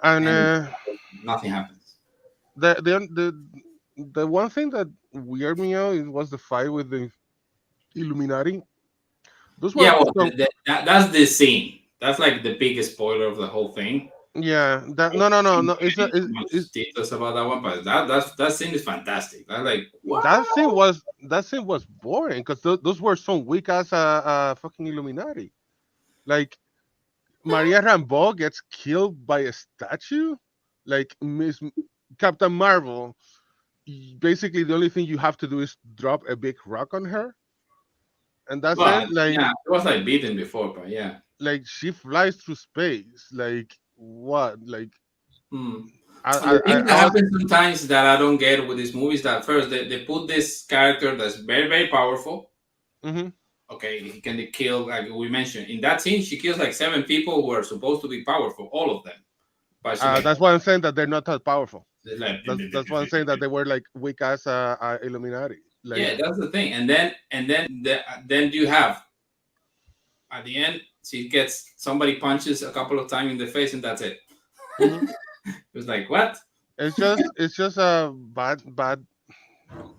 and And nothing happens. the the one thing that weirded me out was the fight with the Illuminati. Those Yeah, were well, some, that's the scene. That's like the biggest spoiler of the whole thing. yeah. That I no, no, no, can't no. give It's not. any too much It's details about that one, but that scene is fantastic. That's like what? that scene was boring because those were some weak ass fucking Illuminati. Like Maria Rambeau gets killed by a statue. Like Miss Captain Marvel. Basically, the only thing you have to do is drop a big rock on her, and that's Well, it. Like yeah, it was like beaten before, but yeah. like she flies through space. Like what? Like Hmm. I And the I I, thing that I was. happens sometimes that I don't get with these movies that first they put this character that's very very powerful. Mhm. Okay, he can kill like we mentioned in that scene. She kills like 7 people who are supposed to be powerful, all of them. Like, That's why I'm saying that they're not that powerful. it's like That's why I'm saying that they were like weak as Illuminati. Like, yeah, that's the thing. And then you have at the end she gets somebody punches a couple of times in the face and that's it. mhm. It was like what? It's just a bad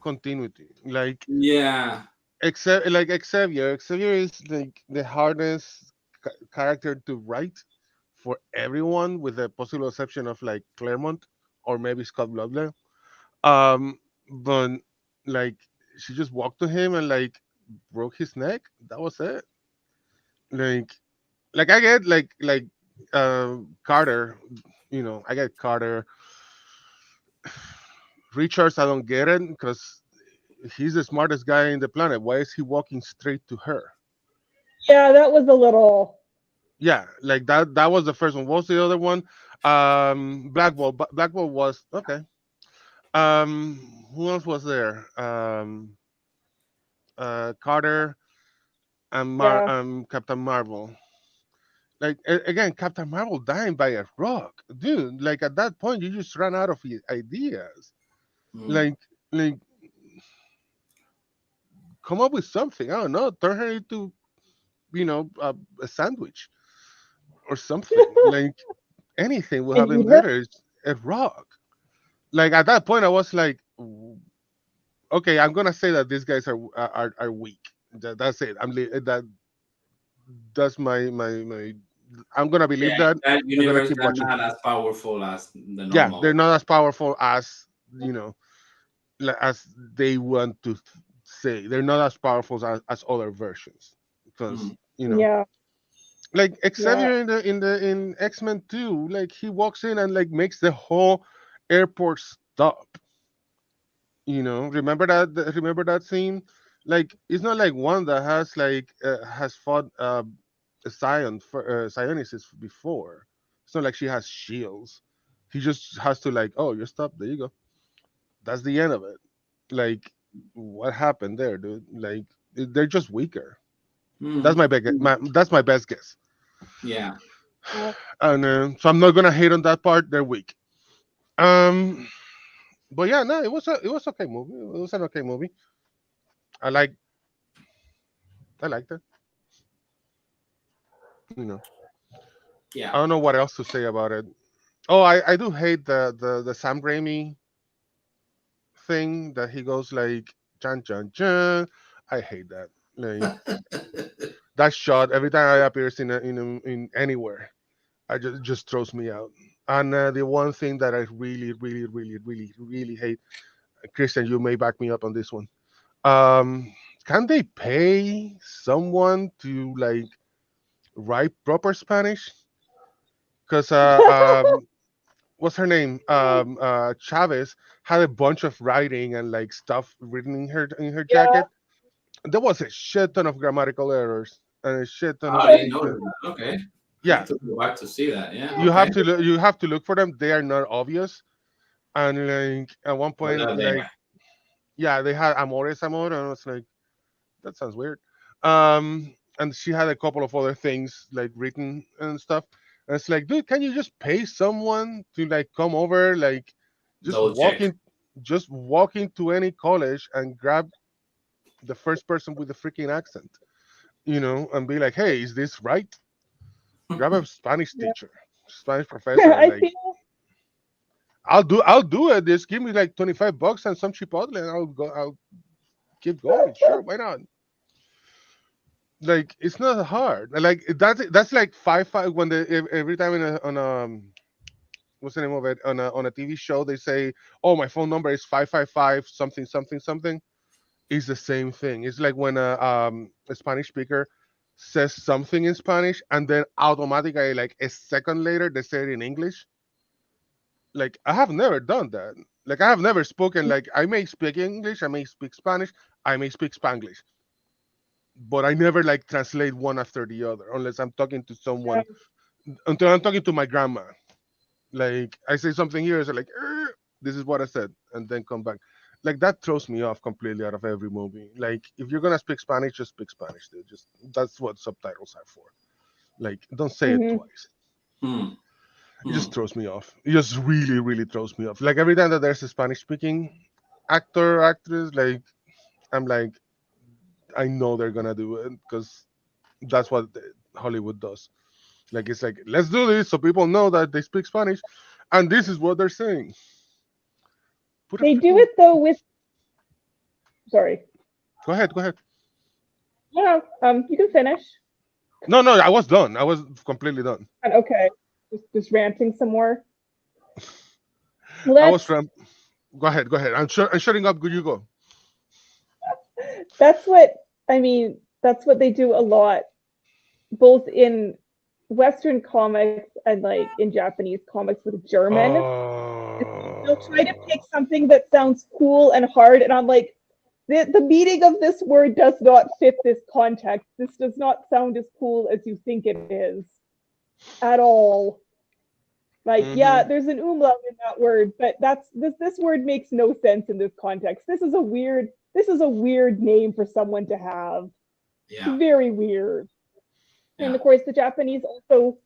continuity. Like, Yeah. except like Xavier is like the hardest character to write for everyone, with the possible exception of like Claremont or maybe Scott Ludlow. But like, she just walked to him and like broke his neck. That was it. Like, I get Carter. I get Carter. Richards, I don't get it because he's the smartest guy in the planet. Why is he walking straight to her? Yeah, that was a little. Yeah, like that was the first one. What was the other one? Blackball. Blackball was okay. Who else was there? Carter and Yeah. Captain Marvel. Like, again, Captain Marvel dying by a rock, dude. Like, at that point, you just ran out of ideas. Mm. Like, like come up with something. I don't know. Turn her into a sandwich or something. Like, anything would have And been eat her. better. It's a rock. Like, at that point, I was like, okay, I'm gonna say that these guys are weak. That's it. That's my. I'm gonna believe Yeah, that. in that I'm gonna universe, keep they're watching. not as powerful as the Yeah, normal. they're not as powerful as you know as they want to say. They're not as powerful as other versions because Mm. Yeah. like Yeah. Xavier in X-Men 2, like he walks in and like makes the whole airport stop. Remember that scene? Like, it's not like one that has fought Scion for Psionicis before. It's not like she has shields. He just has to like, oh, you stop. There you go. That's the end of it. Like, what happened there, dude? Like, they're just weaker. That's Mm. that's my best guess. Yeah. Yeah. And so I'm not gonna hate on that part. They're weak. Um, but yeah, no, it was okay movie. It was an okay movie. I like I liked it. You know, Yeah. I don't know what else to say about it. Oh, I do hate the Sam Raimi thing that he goes like Jan Jan Jan. I hate that. Like, that shot every time I appears in anywhere, I just throws me out. And the one thing that I really, really, really, really, really hate, Christian, you may back me up on this one. Can they pay someone to like write proper Spanish? Because what's her name? Chavez had a bunch of writing and like stuff written in her Yeah. jacket. There was a shit ton of grammatical errors and a shit ton Oh, of I didn't know erasure. that. Okay. I Yeah, have to go back to see that. Yeah. you Okay. have to look for them. They are not obvious. And like at one But point, like, there. yeah, they had Amores Amor, and I was like, that sounds weird. And she had a couple of other things like written and stuff. And it's like, dude, can you just pay someone to like come over, like just Double walk check. in, just walk into any college and grab the first person with the freaking accent, and be like, hey, is this right? Grab a Spanish Yeah. teacher, Spanish professor, and I like, feel. I'll do it. Just give me like $25 and some chipotle, and I'll keep going. Sure, why not? Like, it's not hard. Like, that's like five when every time on what's the name of it, on a TV show they say, oh, my phone number is 555 something something something. It's the same thing. It's like when a Spanish speaker says something in Spanish and then automatically like a second later they say it in English. Like, I have never done that. Like, I have never spoken, like, I may speak English, I may speak Spanish, I may speak Spanglish, but I never like translate one after the other unless I'm talking to Yeah. someone, until I'm talking to my grandma. Like, I say something here, it's like, this is what I said, and then come back. Like, that throws me off completely out of every movie. Like, if you're gonna speak Spanish, just speak Spanish, dude. Just, that's what subtitles are for. Like, don't say it Hmm. twice. Hmm. It just Hmm. throws me off. It just really, really throws me off. Like every time that there's a Spanish speaking actor, actress, like I'm like, I know they're gonna do it because that's what Hollywood does. Like it's like, let's do this so people know that they speak Spanish, and this is what they're saying. Put a They do freaking. it though with, sorry. Go ahead, go ahead. Yeah, you can finish. No, no, I was done. I was completely done. Okay, just ranting some more. I was Let's. from. Go ahead, go ahead. I'm shutting up. Good, you go. That's what I mean. That's what they do a lot, both in Western comics and like in Japanese comics with German. They'll try to Oh. pick something that sounds cool and hard, and I'm like, the meaning of this word does not fit this context. This does not sound as cool as you think it is at all. Like, Mm-hmm. yeah, there's an umlaut in that word, but this word makes no sense in this context. This is a weird name for someone to have. Yeah. Very weird. And Yeah. of course, the Japanese also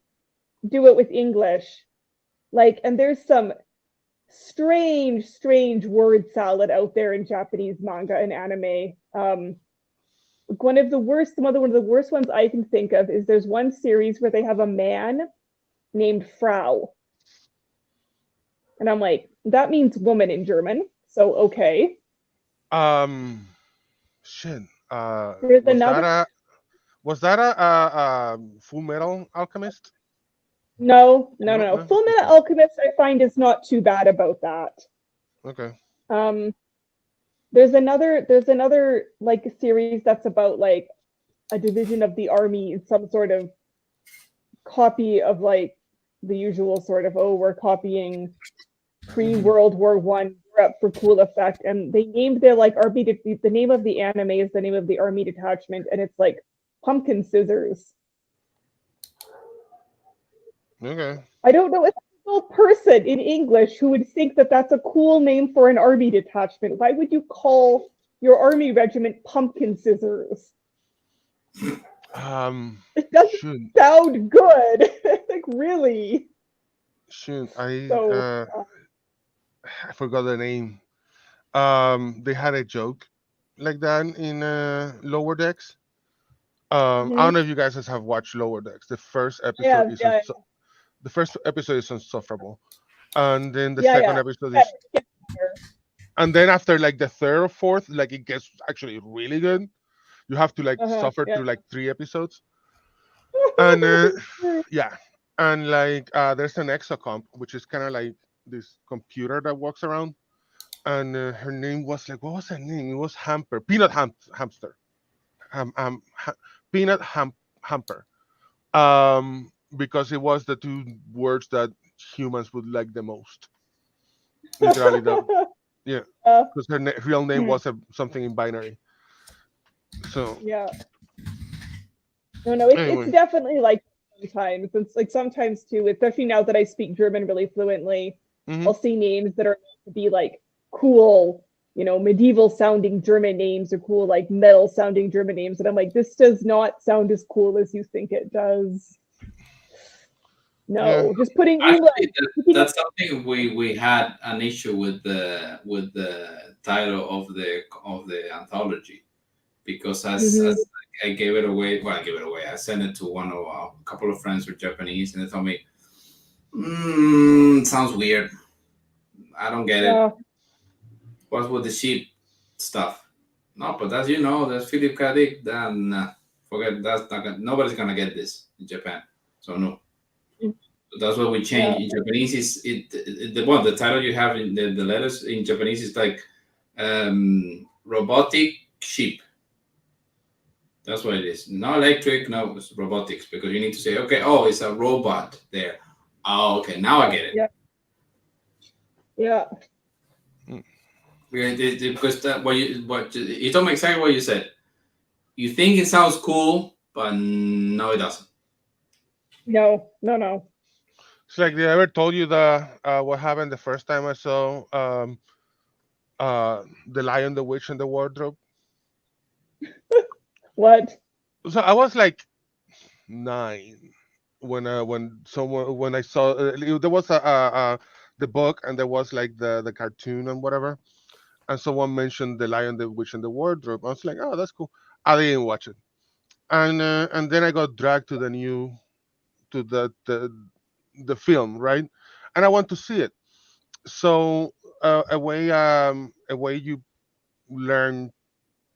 do it with English. Like, and there's some strange word salad out there in Japanese manga and anime. One of the worst ones I can think of is there's one series where they have a man named Frau, and I'm like, that means woman in German. So okay. Um. Shit. There's Was that another. a a Full Metal Alchemist? No. No. Full Metal Okay. Alchemist I find is not too bad about that. Okay. Um, there's another like series that's about like a division of the army in some sort of copy of like the usual sort of, oh, we're copying pre-World War One Europe for cool effect, and they named their like army. The name of the anime is the name of the army detachment, and it's like pumpkin scissors. Okay. I don't know a single person in English who would think that that's a cool name for an army detachment. Why would you call your army regiment pumpkin scissors? It doesn't Shoot. sound good. Like really. Shoot. So I forgot the name. They had a joke like that in Lower Decks. I don't mhm. know if you guys have watched Lower Decks. Yeah, yeah, The first episode is unsufferable, and then the second yeah. episode Better, is, get better. and then after like the third or fourth, like it gets actually really good. You have to like Uh-huh. suffer Yeah. through like three episodes, and yeah, and like there's an exocomp, which is kind of like this computer that walks around, and her name was like, what was her name? It was Hamper, Hamster, ha- Peanut Hamper, because it was the two words that humans would like the most. Literally, the yeah, uh, because her real name hmm, was something in binary. So yeah. No, it's anyway, definitely like sometimes. It's like sometimes too, especially now that I speak German really fluently, hmm I'll see names that are meant to be like cool, medieval sounding German names or cool like metal sounding German names. And I'm like, this does not sound as cool as you think it does. yeah, No, just putting Actually, keeping it. that's something we had an issue with the title of the anthology, because Mhm. as I gave it away. Well, I gave it away. I sent it to a couple of friends who are Japanese, and they told me, sounds weird. I don't get it. Uh, What's with the sheep stuff? No, but as you know, that's Philip K. Dick. Then forget that's not gonna, nobody's gonna get this in Japan. So no. So that's what we yeah. change. In Japanese is the title you have in the letters in Japanese is like robotic sheep. That's what it is. Not electric, no, it's robotics, because you need to say, okay, oh, it's a robot there. Oh, okay, now I get it. Yeah. Yeah. Because you told me exactly what you said. You think it sounds cool, but no, it doesn't. No. it's like, did I ever told you the what happened the first time I saw the Lion, the Witch, and the Wardrobe? What? So I was like 9 when I saw there was the book and there was like the cartoon and whatever, and someone mentioned the Lion, the Witch, and the Wardrobe. I was like, oh, that's cool. I didn't watch it, and then I got dragged to to the film, right? And I want to see it. So a way you learn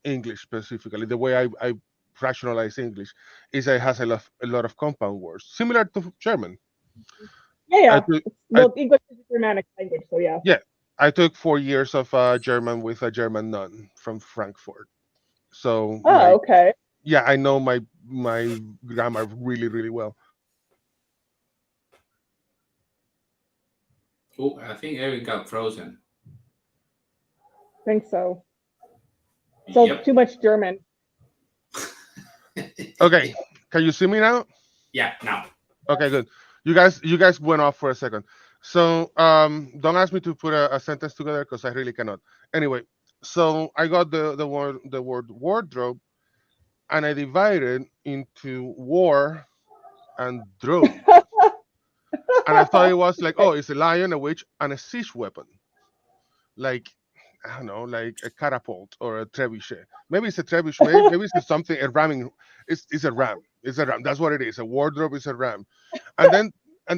English specifically, the way I rationalize English is that it has a lot of compound words, similar to German. Yeah, I yeah. took, I, Well, English is a Germanic language, so yeah. yeah, I took 4 years of German with a German nun from Frankfurt. So Oh, okay. yeah, I know my grammar really really well. Oh, I think Eric got frozen. Think so. So Yep. too much German. Okay, can you see me now? Yeah. Now. Okay, good. You guys went off for a second. So don't ask me to put a sentence together because I really cannot. Anyway, so I got the word wardrobe and I divided into war and drobe. And I thought it was like, oh, it's a lion, a witch, and a siege weapon. Like I don't know, like a catapult or a trebuchet. Maybe it's a trebuchet. Maybe it's something a ramming. It's a ram. It's a ram. That's what it is. A wardrobe is a ram. And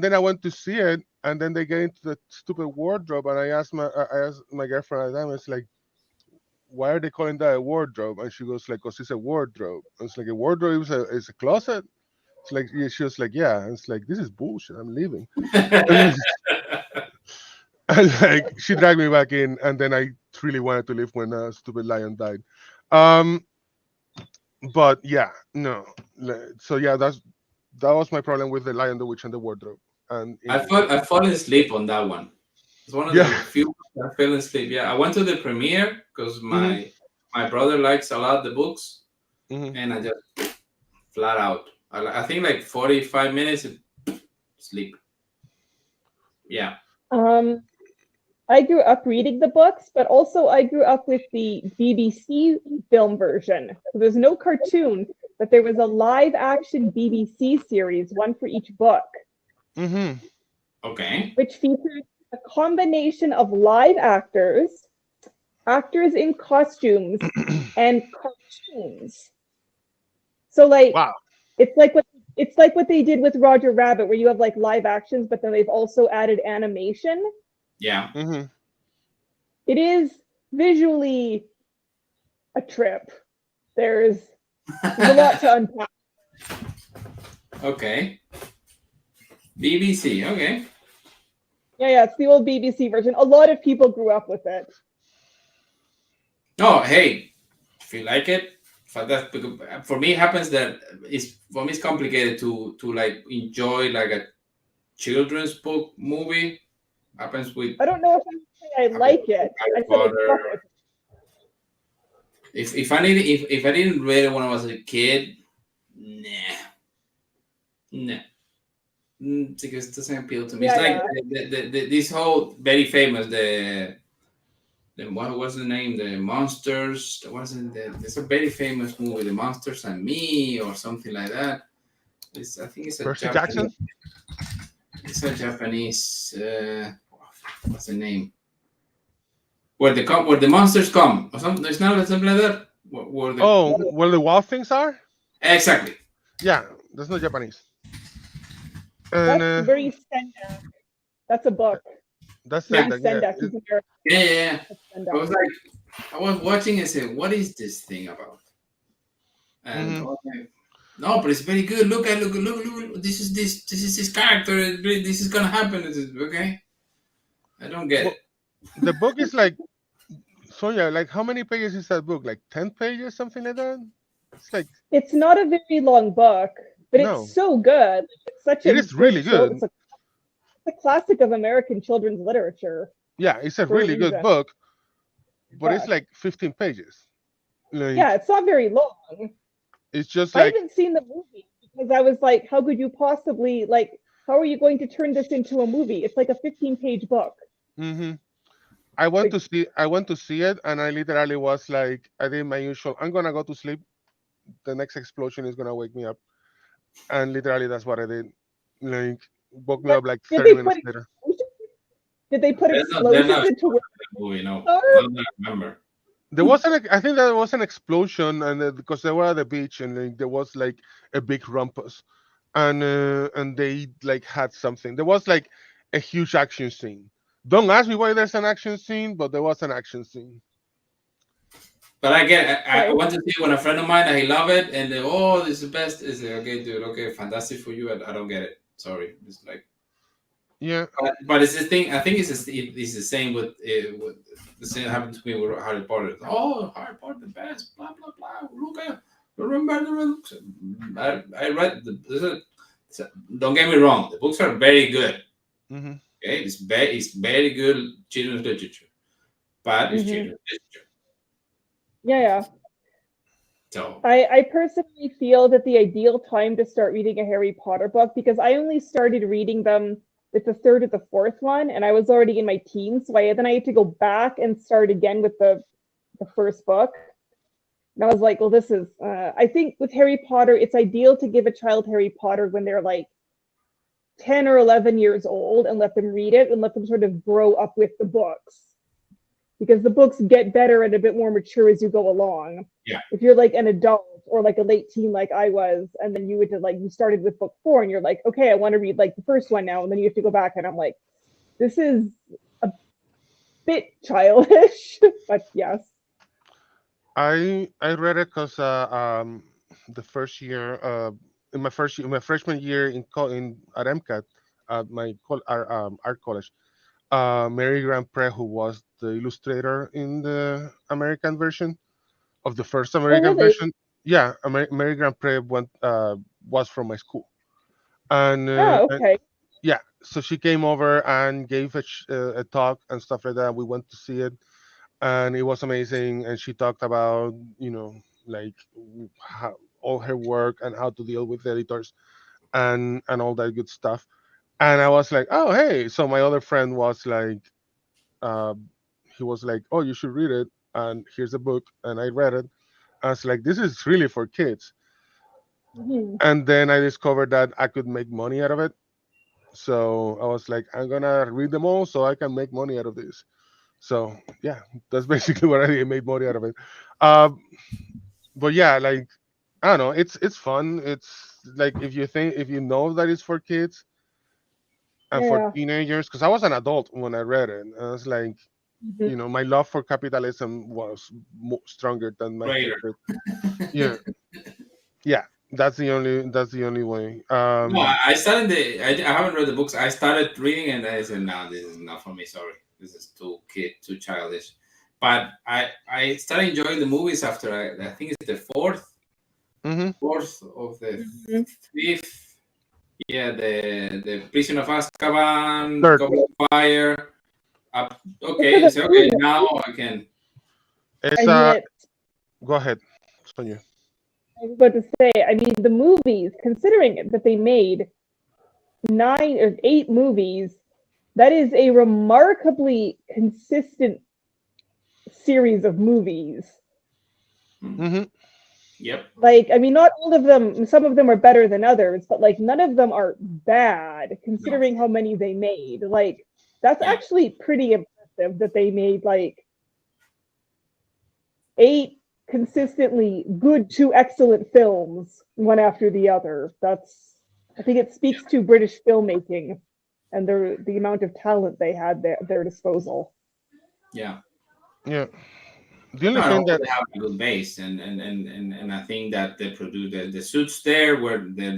then I went to see it, and then they get into the stupid wardrobe, and I asked my girlfriend at the time, it's like, why are they calling that a wardrobe? And she goes like, cause it's a wardrobe. And it's like a wardrobe is a closet. It's like yeah, she was like, yeah. And it's like this is bullshit. I'm leaving. And, and like she dragged me back in, and then I really wanted to leave when stupid lion died. Um, but yeah, no. So yeah, that was my problem with the Lion, the Witch, and the Wardrobe and English. I fall asleep on that one. It's one of Yeah. the few I fell asleep. Yeah, I went to the premiere because Hmm. my brother likes a lot the books, Hmm. and I just flat out. I think like 45 minutes sleep. Yeah. Um, I grew up reading the books, but also I grew up with the BBC film version. So there's no cartoon, but there was a live action BBC series, one for each book, Hmm. Okay. which featured a combination of live actors, actors in costumes, and cartoons. So like Wow. it's like what they did with Roger Rabbit, where you have like live actions, but then they've also added animation. Yeah. Hmm. It is visually a trip. There's a lot to unpack. Okay. BBC. Okay. Yeah, it's the old BBC version. A lot of people grew up with it. Oh, hey, if you like it, for me, it happens that it's complicated to like enjoy like a children's book movie. Happens with I don't know if I like it. I Harry said I Potter. love it. If I didn't read it when I was a kid, nah, because it doesn't appeal to me. Yeah, It's like yeah. this whole very famous what was the name? The Monsters. Wasn't there? There's a very famous movie, The Monsters and Me, or something like that. I think it's a Percy Japanese. Jackson. It's a Japanese. What's the name? Where the monsters come, or something. It's not something like that. Where the Oh, well, the wild things are. exactly. Yeah, that's not Japanese. That's And very Sendak. That's a book. that's Yeah. like Sendak. He's American. Yeah. I Sendak. was like, I was watching and said, "What is this thing about?" And Mhm. okay, no, but it's very good. Look. This is this character. This is gonna happen. Okay. I don't get Well, it. the book is like so yeah. Like how many pages is that book? Like 10 pages, something like that. It's like It's not a very long book, but no, it's so good. It's such it a is really good good. it's a classic of American children's literature Yeah, it's a for a really good reason. book, but it's Book. like 15 pages. Like Yeah, it's not very long. it's just I like haven't seen the movie because I was like, how could you possibly like? How are you going to turn this into a movie? It's like a 15-page book. hmm Like, I went to see it, and I literally was like, I did my usual. I'm gonna go to sleep. The next explosion is gonna wake me up, and literally that's what I did. Like woke me What up like did 30 they put? minutes later. Did they put they're not explosions into short where in the movie. No, they are? not that I remember. There was an, I think there was an explosion, and because they were at the beach, and like, there was like a big rumpus, and they like had something. There was like a huge action scene. Don't ask me why there's an action scene, but there was an action scene. But I get, I Right. want to see when a friend of mine, I love it, and they, oh, this is the best. Is it okay, dude? Okay, fantastic for you. I don't get it. Sorry. It's like, Yeah, but it's the thing. I think it's the same with the same happened to me with Harry Potter. Oh, Harry Potter the best. Blah blah blah. Look at remember the books. I read the. Don't get me wrong. The books are very good. hmm Okay, it's very good children's literature, but it's Hmm. children's literature. Yeah, yeah. So I personally feel that the ideal time to start reading a Harry Potter book, because I only started reading them with the third or the fourth one, and I was already in my teens, so then I had to go back and start again with the first book. And I was like, well, this is. I think with Harry Potter, it's ideal to give a child Harry Potter when they're like 10 or 11 years old and let them read it and let them sort of grow up with the books, because the books get better and a bit more mature as you go along. yeah, If you're like an adult or like a late teen like I was, and then you would like you started with book 4 and you're like, okay, I want to read like the first one now, and then you have to go back and I'm like, this is a bit childish, but yes. I read it because the first year in my freshman year in at MCAT at my art college, Mary Grant Pre, who was the illustrator in the American version of the first Oh, American really? version. Yeah, Mary Grant Pre was from my school, Oh, and okay. yeah, so she came over and gave a talk and stuff like that. We went to see it, and it was amazing. And she talked about like how, all her work and how to deal with editors and all that good stuff. And I was like, oh hey. So my other friend was like, uh, he was like, oh, you should read it, and here's a book. And I read it. I was like, this is really for kids. Mhm. And then I discovered that I could make money out of it. So I was like, I'm gonna read them all so I can make money out of this. So yeah, that's basically what I did. Made money out of it. Uh, but yeah, like I don't know, it's fun. It's like if you know that it's for kids and for Yeah. teenagers, because I was an adult when I read it. And I was like, Mhm. my love for capitalism was stronger than my greater. hatred. Yeah, yeah, that's the only way. No, I started I haven't read the books. I started reading and I said, no, this is not for me. Sorry, this is too childish. But I started enjoying the movies after I think it's the hmm fourth of the Mhm. fifth. Yeah, the Prison of Azkaban, Third, Goblet of Fire. Well, for Okay, the so third okay, one, now I can. it's I mean, go ahead, Sonia. I was about to say, I mean, the movies, considering that they made 9 or 8 movies, that is a remarkably consistent series of movies. Hmm. hmm Yep. Like, I mean, not all of them, some of them are better than others, but like none of them are bad No. considering how many they made. Like, that's Yeah. actually pretty impressive that they made like 8 consistently good to excellent films, one after the other. I think it speaks to British filmmaking and the amount of talent they had at their disposal. Yeah. Yeah. The only No, and thing also that they have a good base, and I think that they produced the suits there where they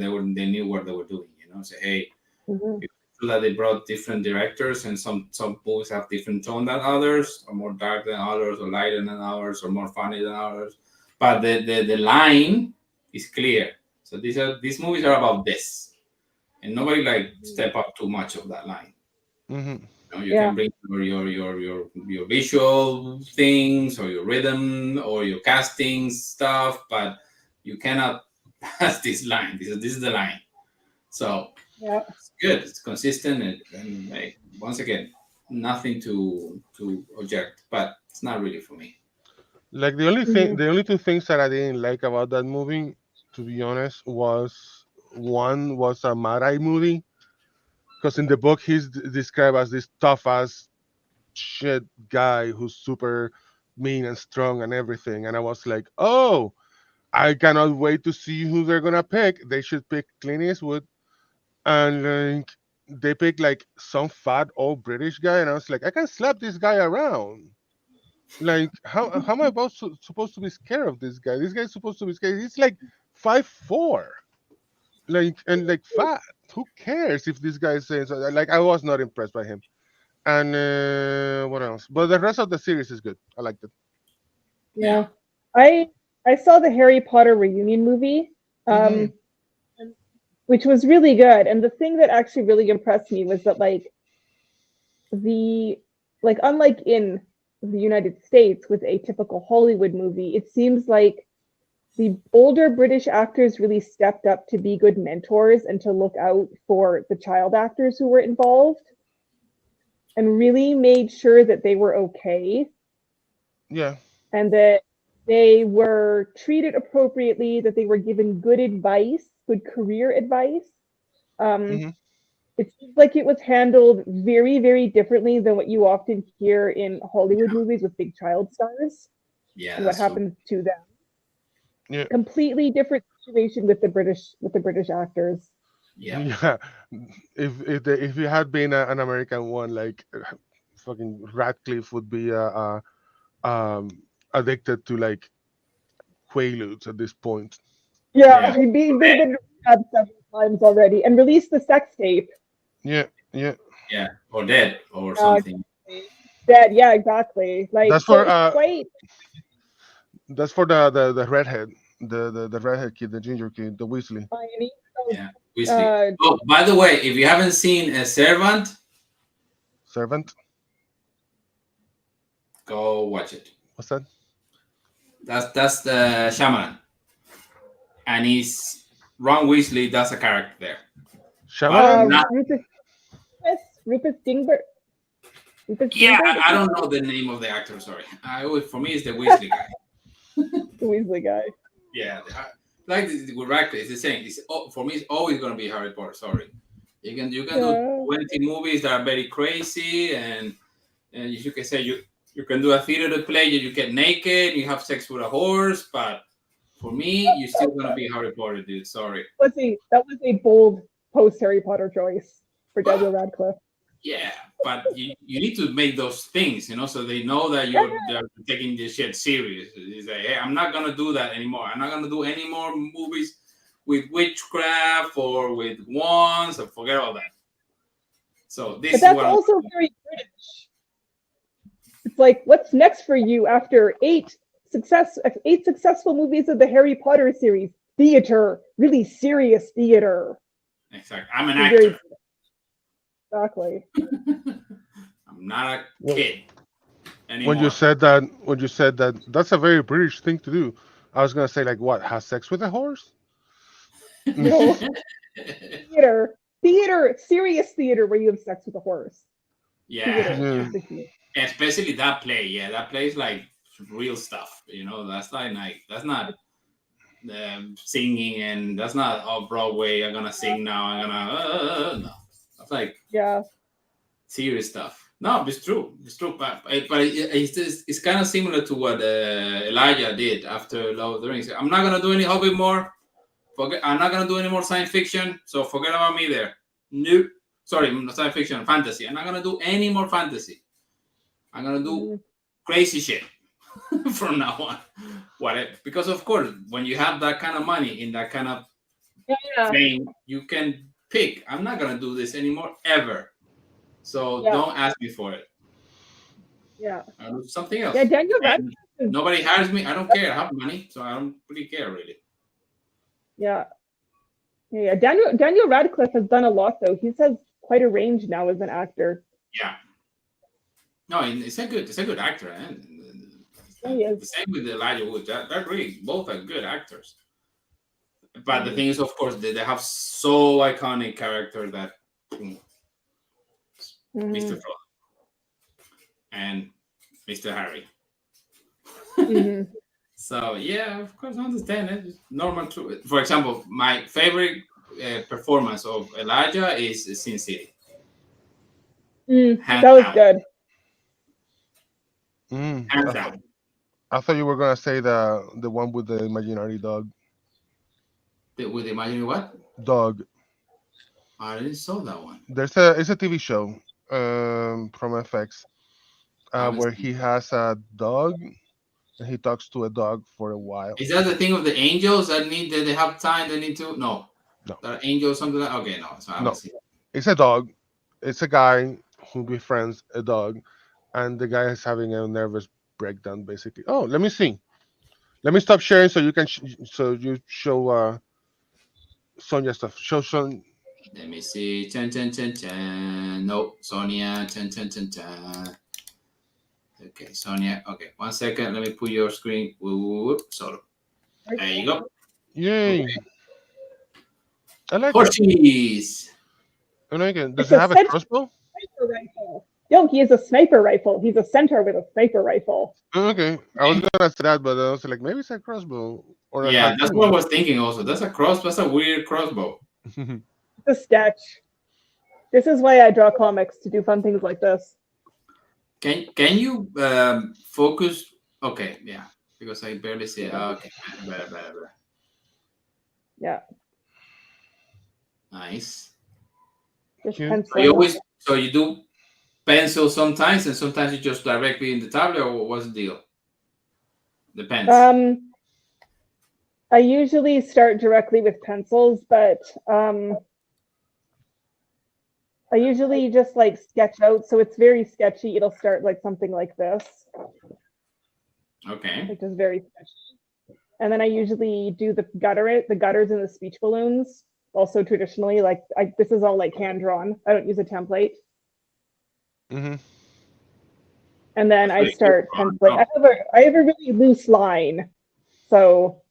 knew what they were doing. You know, say hey, Mhm. it's true that they brought different directors, and some movies have different tone than others, or more dark than others, or lighter than others, or more funny than others. But the line is clear. So these movies are about this, and nobody like step up too much of that line. hmm You know, you Yeah. can bring your visual things or your rhythm or your casting stuff, but you cannot pass this line. This is the line. So Yeah. it's good. It's consistent and like once again, nothing to object, but it's not really for me. like Mhm. the only two things that I didn't like about that movie, to be honest, was one was a Mad Eye movie, because in the book he's described as this tough ass shit guy who's super mean and strong and everything. And I was like, oh, I cannot wait to see who they're gonna pick. They should pick Clint Eastwood, and like they picked like some fat old British guy, and I was like, I can slap this guy around. Like, how am I supposed to be scared of this guy? This guy's supposed to be scared. He's like 5'4", like, and like fat. Who cares if this guy says like? I was not impressed by him. And what else? But the rest of the series is good. I liked it. Yeah. I saw the Harry Potter reunion movie, Mhm. which was really good. And the thing that actually really impressed me was that unlike in the United States with a typical Hollywood movie, it seems like the older British actors really stepped up to be good mentors and to look out for the child actors who were involved and really made sure that they were okay Yeah. and that they were treated appropriately, that they were given good advice, good career advice. Um, Mhm. it seems like it was handled very, very differently than what you often hear in Hollywood movies with big child stars Yeah, and what that's true. happens to them. Yeah. Completely different situation with the British actors. Yeah. Yeah. If it had been an American one, like fucking Radcliffe would be addicted to like quaaludes at this point. Yeah, Yeah. he'd been rehabbed several times already and released the sex tape. Yeah. Yeah. Yeah. Or dead or Uh, something. Dead, yeah, exactly. Like, That's so for it's quite, the redhead, the redhead kid, the ginger kid, the Weasley tiny. Yeah. Weasley. Uh, Oh, by the way, if you haven't seen a Servant, servant. go watch it. What's that? That's the Shyamalan, and he's Ron Weasley. That's a character there, but Shyamalan? not. Rufus Dingber. Rufus Yeah, Dingber, I don't know the name of the actor. Sorry, for me, it's the Weasley guy. the Weasley guy. Yeah, like with Radcliffe, it's the same. For me, it's always gonna be Harry Potter. Sorry, you can do Yeah. 20 movies that are very crazy, and you can say you can do a theater play. You get naked, you have sex with a horse, but for me, you're still gonna be Harry Potter, dude. Sorry. That was a bold post Harry Potter choice for Well, Daniel Radcliffe. yeah, but you need to make those things, so they know that they're taking this shit serious. It's like, hey, I'm not gonna do that anymore. I'm not gonna do any more movies with witchcraft or with wands. Or forget all that. So this But is that's what also very British. It's like, what's next for you after eight successful movies of the Harry Potter series? Theater, really serious theater. exactly. I'm an Very- actor. Exactly. I'm not a kid anymore. When you said that, that's a very British thing to do. I was gonna say like, what? Have sex with a horse? No. Theater, serious theater where you have sex with a horse. yeah, Theater. Yeah. especially that play. Yeah, that play is like real stuff. That's like that's not singing, and that's not Broadway. I'm gonna sing now. I'm gonna no. That's like Yeah. serious stuff. No, it's true. It's true. But it's kind of similar to what Elijah did after Lord of the Rings. I'm not gonna do any Hobbit more. I'm not gonna do any more science fiction. So forget about me there. Nope. Sorry, science fiction, fantasy. I'm not gonna do any more fantasy. I'm gonna do crazy shit from now on. Whatever. Because of course, when you have that kind of money in that kind of fame, you can pick. I'm not gonna do this anymore ever. So don't ask me for it. Yeah. I'll do something else. Yeah, Daniel Radcliffe. Nobody hires me. I don't care. I have money, so I don't really care really. Yeah. Yeah. Daniel Radcliffe has done a lot though. He has quite a range now as an actor. Yeah. No, it's a good actor, and the same with Elijah Wood. That really both are good actors. But the thing is, of course, they have so iconic characters that Mr. Frodo and Mr. Harry. So yeah, of course, I understand it. It's normal too. For example, my favorite performance of Elijah is Sin City. Hands That was down. good. Hands down. I thought you were gonna say the one with the imaginary dog. With Imagine what? Dog. I didn't saw that one. It's a TV show from FX I haven't where seen he it. has a dog and he talks to a dog for a while. Is that the thing of the angels that they have time? They need to no. No, That angel something like okay no. So I haven't no, seen it. it's a dog. It's a guy who befriends a dog, and the guy is having a nervous breakdown. Basically, oh, let me see. Let me stop sharing so you can so you show Sonia stuff. Show Son. Let me see. Chan chan chan chan. Nope. Sonia. Chan chan chan chan. Okay, Sonia. Okay, 1 second. Let me put your screen. Whoop, solo. There you go. Yay! Okay. I like it. Horses. I like it. Does It's it a have a sniper crossbow? rifle. No, he has a sniper rifle. He's a centaur with a sniper rifle. Oh, okay, I was Okay. gonna say that, but I was like, maybe it's a crossbow or a Yeah, that's what I harpoon. was thinking. Also, that's a cross. That's a weird crossbow. It's a sketch. This is why I draw comics, to do fun things like this. Can you focus? Okay, yeah, because I barely see it. Okay, better. Yeah, Nice. just Cute. So you penciling. always so you do pencil sometimes, and sometimes you just directly in the tablet, or what's the deal? Depends. I usually start directly with pencils, but I usually just like sketch out, so it's very sketchy. It'll start like something like this, Okay. like just very sketchy. And then I usually do the gutters and the speech balloons. Also traditionally, like this is all like hand drawn. I don't use a template. Mm-hmm. And then I That's start penciling. I have a really loose line, so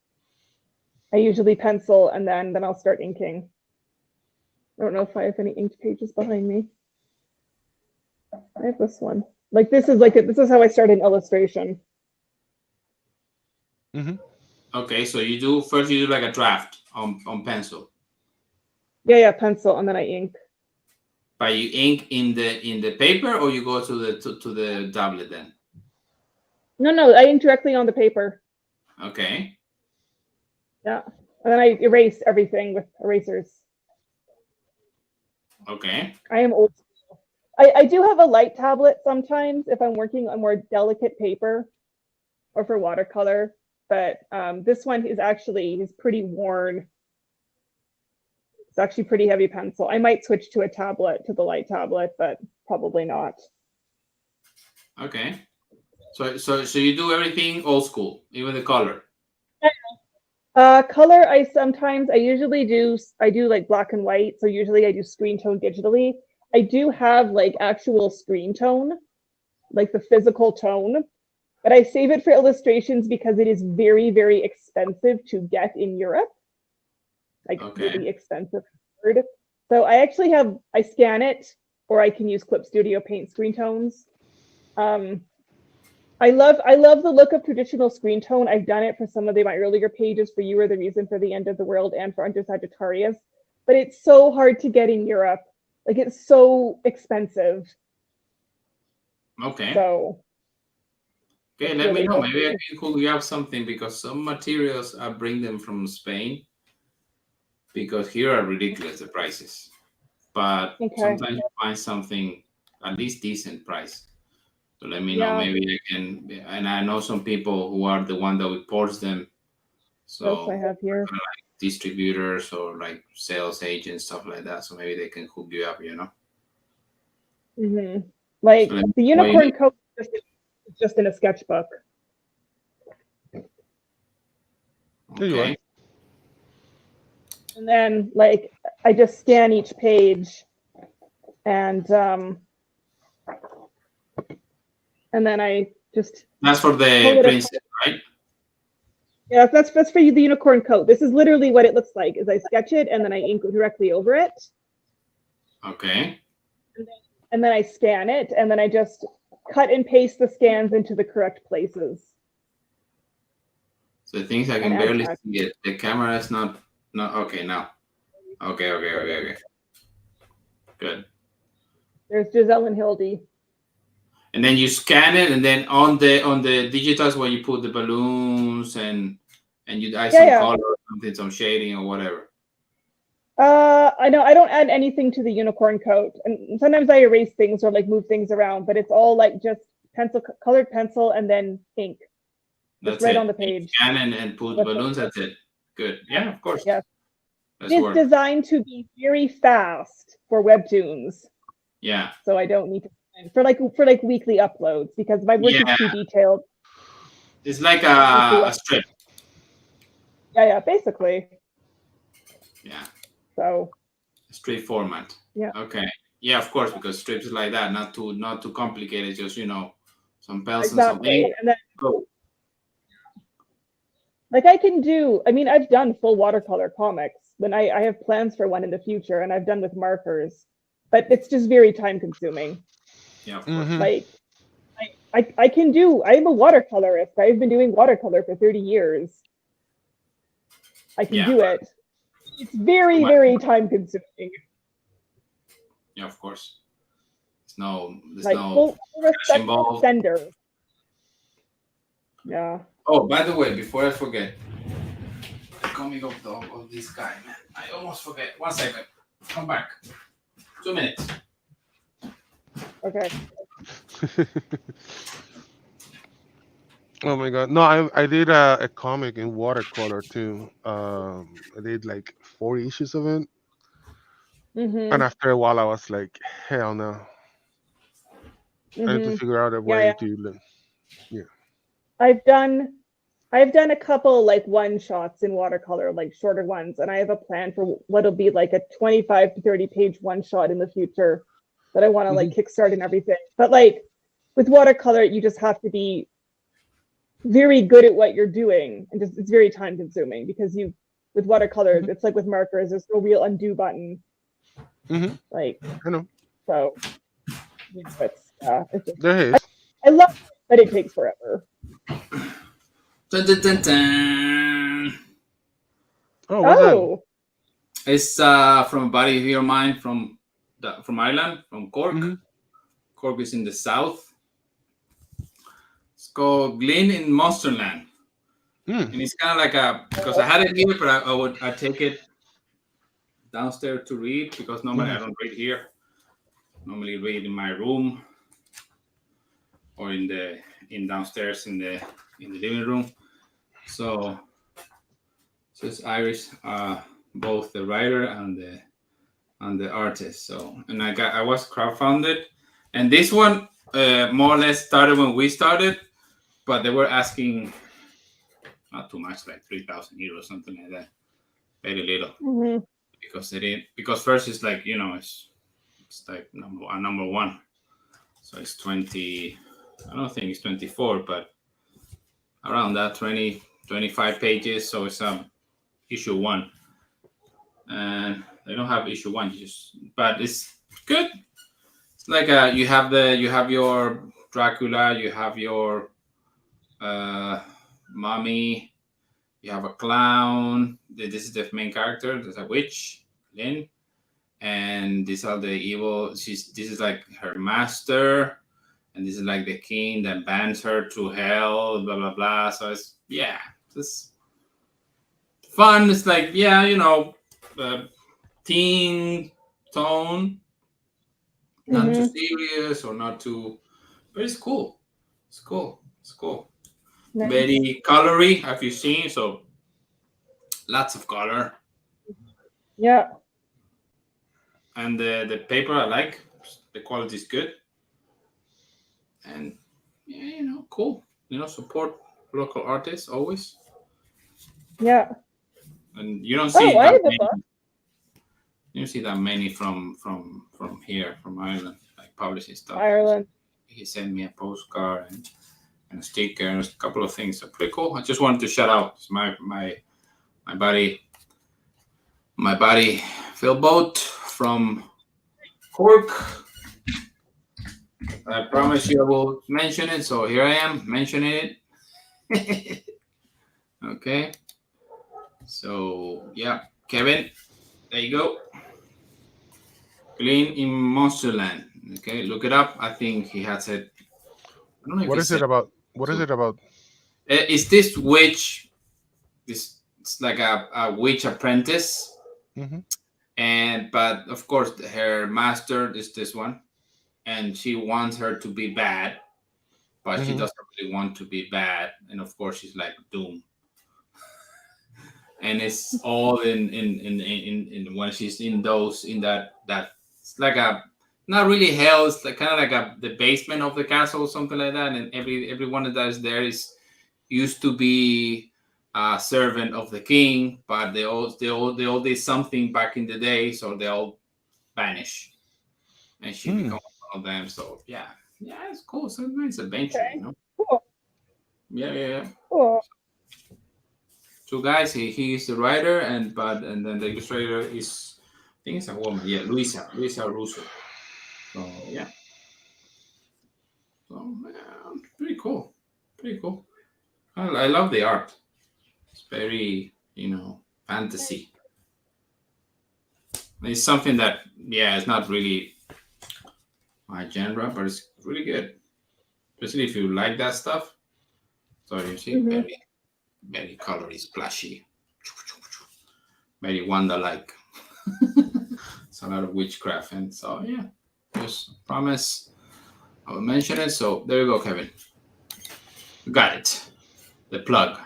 I usually pencil and then I'll start inking. I don't know if I have any inked pages behind me. I have this one. Like this is how I start an illustration. Mm-hmm. Okay, so you do first. You do like a draft on pencil, Yeah, pencil, and then I ink. but you ink in the paper, or you go to the tablet then. No, I ink directly on the paper. Okay. Yeah, and then I erase everything with erasers. Okay. I am old school. I do have a light tablet sometimes if I'm working on more delicate paper or for watercolor, but this one is pretty worn. It's actually pretty heavy pencil. I might switch to the light tablet, but probably not. Okay. So you do everything old school, even the color. Color, I usually do like black and white. So usually I do screen tone digitally. I do have like actual screen tone, like the physical tone, but I save it for illustrations because it is very, very expensive to get in Europe. Like really expensive. So I scan it, or I can use Clip Studio Paint screen tones. I love the look of traditional screen tone. I've done it for some of my earlier pages for You Are the Reason for the End of the World and for Under Sagittarius, but it's so hard to get in Europe. Like it's so expensive. Okay. So Okay, let me know. Maybe I can hook you up something, because some materials I bring them from Spain, because here are ridiculous the prices. But sometimes you find something at least decent price. So let me know. Maybe I can. And I know some people who are the one that reports them. So I have here like distributors or like sales agents, stuff like that. So maybe they can hook you up. Mm-hmm. Like so the unicorn coat is just in a sketchbook. Okay. And then like I just scan each page, and then I just. That's for the princess, right? Yeah, that's for the unicorn coat. This is literally what it looks like. Is I sketch it and then I ink directly over it. Okay. And then I scan it, and then I just cut and paste the scans into the correct places. So the things I can barely see it. The camera is not okay now. Okay. Good. There's Giselle and Hildy. And then you scan it, and then on the digitals where you put the balloons and you add some color, or something, some shading or whatever. I know I don't add anything to the unicorn coat, and sometimes I erase things or like move things around, but it's all like just colored pencil and then ink. That's right it. on the page. You scan and put balloons. That's it. Good. Yeah, of course. Yes. That's it's designed to be very fast for webtoons. Yeah. So I don't need to for like weekly uploads because my work is too detailed. It's like a strip. Yeah, basically. Yeah. So. Strip format. Yeah. Okay. Yeah, of course, because strips like that, not too complicated. Just some bells and some ink. And then, go. Like I mean, I've done full watercolor comics when I have plans for one in the future, and I've done with markers, but it's just very time consuming. Yeah, of course. Like I'm a watercolorist. I've been doing watercolor for 30 years. I can do it. It's very, very time consuming. Yeah, of course. There's like, no respect involved. Sender. Yeah. Oh, by the way, before I forget, the comic of this guy, man. I almost forget. 1 second. Come back. 2 minutes. Okay. Oh my god! No, I did a comic in watercolor too. I did like 4 issues of it, and after a while, I was like, "Hell no!" I need to figure out a way to. Yeah. I've done a couple like one shots in watercolor, like shorter ones, and I have a plan for what'll be like a 25 to 30 page one shot in the future that I want to like kickstart and everything. But like with watercolor, you just have to be very good at what you're doing, and just it's very time consuming because with watercolor, it's like with markers, there's no real undo button. Like I know. So it's just, there is. I love it, but it takes forever. Dun, dun, dun, dun. Oh, what's that? It's from a buddy here of mine from Ireland, from Cork. Cork is in the south. It's called Glyn in Monsterland. And it's kind of like because I had it here, but I take it downstairs to read because normally I don't read here. Normally read in my room or in downstairs in the living room. So it's Irish, both the writer and the artist. So I was crowdfunded, and this one more or less started when we started, but they were asking not too much, like 3,000 euros, something like that, very little, because first it's like it's like number one, so it's 20. I don't think it's 24, but around that 20, 25 pages. So it's issue 1, and they don't have issue 1, but it's good. It's like you have your Dracula, you have your mummy, you have a clown. This is the main character. There's a witch, Lynn, and these are the evil. This is like her master, and this is like the king that bans her to hell. Blah blah blah. So it's fun. It's like teen tone, not too serious or not too, but it's cool. It's cool. Nice. Very colory, have you seen? So lots of color. Yeah. And the paper I like. The quality is good. And cool. Support local artists always. Yeah. And you don't see I have a book. You don't see that many from here, from Ireland, like publishing stuff. Ireland. He sent me a postcard and a sticker and a couple of things. So pretty cool. I just wanted to shout out my buddy Phil Boat from Cork. I promise you I will mention it, so here I am mentioning it. Okay. So yeah, Kevin, there you go. Glyn in Monsterland. Okay, look it up. I think he had said. I don't know if What he is it said about? What is two. it about? It's this witch. This it's like a witch apprentice, Hmm. and but of course her master is this one, and she wants her to be bad, but she Hmm. doesn't really want to be bad, and of course she's like doomed, and it's all in when she's in those in that it's like a not really hell, it's like kind of like a the basement of the castle or something like that, and everyone that is there is used to be a servant of the king, but they all did something back in the day, so they all vanish, and she Hmm. becomes one of them. So yeah, yeah, it's cool. It's a nice adventure, Okay. Cool. Yeah, yeah, yeah. Cool. Two guys. He is the writer, and then the illustrator is I think it's a woman. Yeah, Luisa Russo. So yeah, so yeah, pretty cool, pretty cool. I love the art. It's very fantasy. It's something that yeah, it's not really my genre, but it's really good, especially if you like that stuff. So you see, Hmm. very colory, splashy, very wonder like. It's a lot of witchcraft, and so yeah, just promise I will mention it. So there you go, Kevin. You got it. The plug.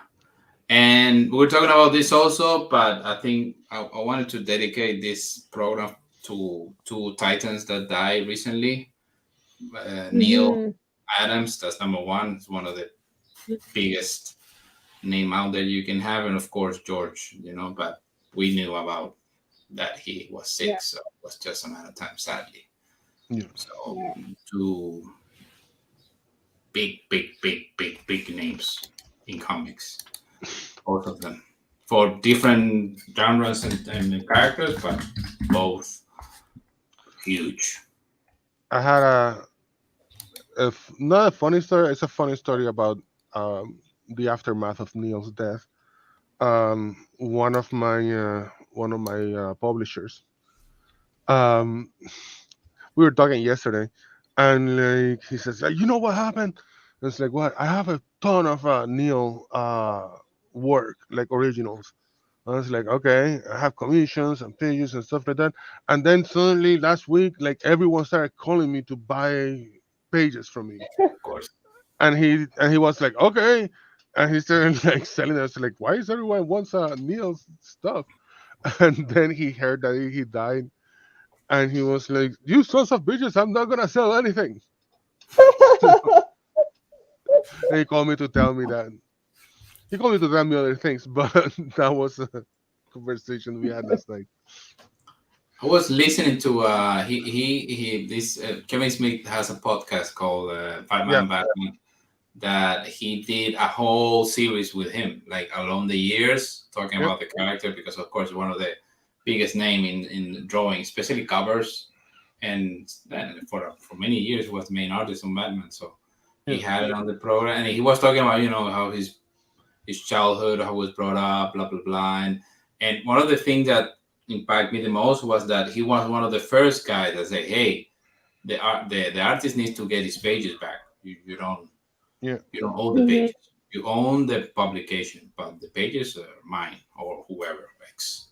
And we are talking about this also, but I think I wanted to dedicate this program to two titans that died recently. Neil Hmm. Adams, that's number one. It's one of the biggest name out there you can have, and of course George. But we knew about that he was Yeah. sick, so it was just a matter of time, sadly. Yeah. So Yeah. two big, big, big, big, big names in comics, both of them, for different genres and characters, but both huge. I had not a funny story. It's a funny story about the aftermath of Neil's death. One of my publishers. Um, we were talking yesterday, and like he says, "You know what happened?" And it's like, "What?" I have a ton of Neil work, like originals. I was like, okay, I have commissions and pages and stuff like that. And then suddenly last week, like everyone started calling me to buy pages from me. Of course. And he was like, okay. And he started like selling us like, why is everyone wants Neil's stuff? And then he heard that he died, and he was like, "You sons of bitches, I'm not gonna sell anything." And he called me to tell me that. He called me to tell me other things, but that was a conversation we had last night. I was listening to he this Kevin Smith has a podcast called Yeah, Batman Batman that he did a whole series with him, like along the years, talking yeah, about the character because, of course, one of the biggest name in drawing, especially covers, and then for many years was the main artist on Batman. So he yeah. had it on the program, and he was talking about how his childhood, how he was brought up, blah blah blah, and one of the things that impacted me the most was that he was one of the first guys that said, "Hey, the artist needs to get his pages back. Yeah. You don't own the Hmm. pages. You own the publication, but the pages are mine or whoever makes.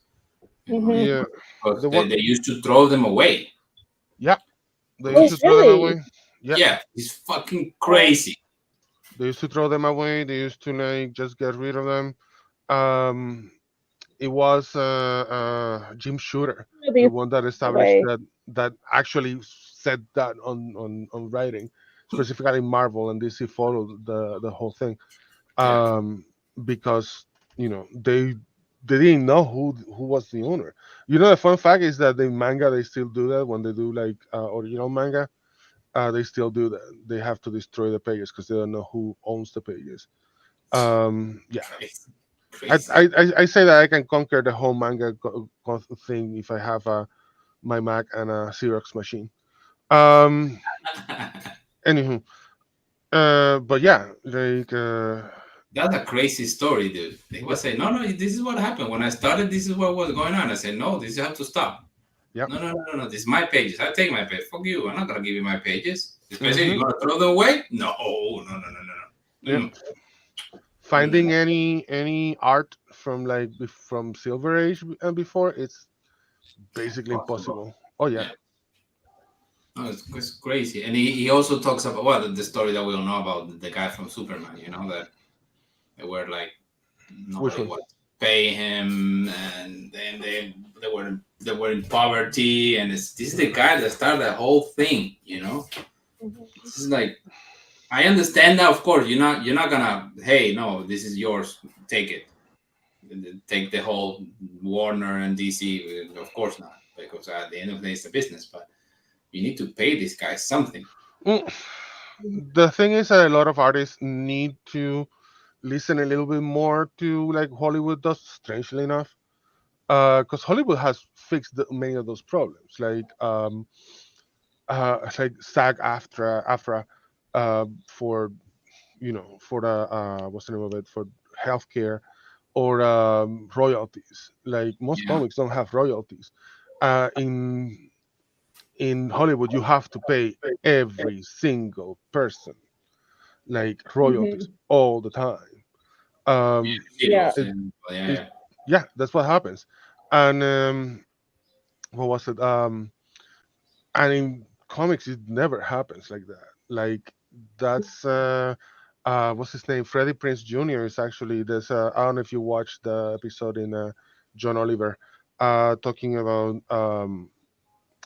Hmm. Yeah, Because the one. they used to throw them away. Yeah, they used Oh, to He's throw them really? away. Yeah, yeah, he's fucking Oh, crazy. they used to throw them away. They used to like just get rid of them. Um, it was Jim Shooter, the these one that established away. that actually said that on writing, specifically Marvel and DC followed the whole thing. Yeah, um, because they didn't know who was the owner. The fun fact is that the manga they still do that when they do like original manga. They still do that. They have to destroy the pages because they don't know who owns the pages. Yeah, crazy, I, crazy. I I say that I can conquer the whole manga thing if I have my Mac and a Xerox machine. Um, Anywho, but yeah, like That's a crazy story, dude. He yeah, was saying, no, no, this is what happened. When I started, this is what was going on. I said, no, this you have to stop. Yep. No. This is my pages. I take my page. Fuck you. I'm not gonna give you my pages. Especially Mm-hmm. you gonna throw them away? No. Yep. No. Finding any art from from Silver Age and before, it's basically Possible. impossible. Oh yeah. Yeah. No, it's crazy. And he also talks about the story that we all know about the guy from Superman. You know that they were like Which nobody one? wanted to pay him, and then they were in poverty, and this is the guy that started the whole thing. Mhm. This is like I understand that, of course. You're not gonna. Hey, no, this is yours. Take it. Take the whole Warner and DC. Of course not, because at the end of the day, it's a business. But you need to pay these guys something. Mm, the thing is that a lot of artists need to listen a little bit more to like Hollywood does, strangely enough. Because Hollywood has fixed many of those problems, like SAG AFTRA, for for the what's the name of it, for healthcare, or royalties. Like most Yeah, comics don't have royalties. In Hollywood, you have to pay every single person like royalties Mhm. all the time. yeah, Um, Yeah. heroes, and yeah, it, yeah. yeah, that's what happens. And what was it? And in comics, it never happens like that. Like that's what's his name? Freddie Prince Jr. is actually this. I don't know if you watched the episode in John Oliver, talking about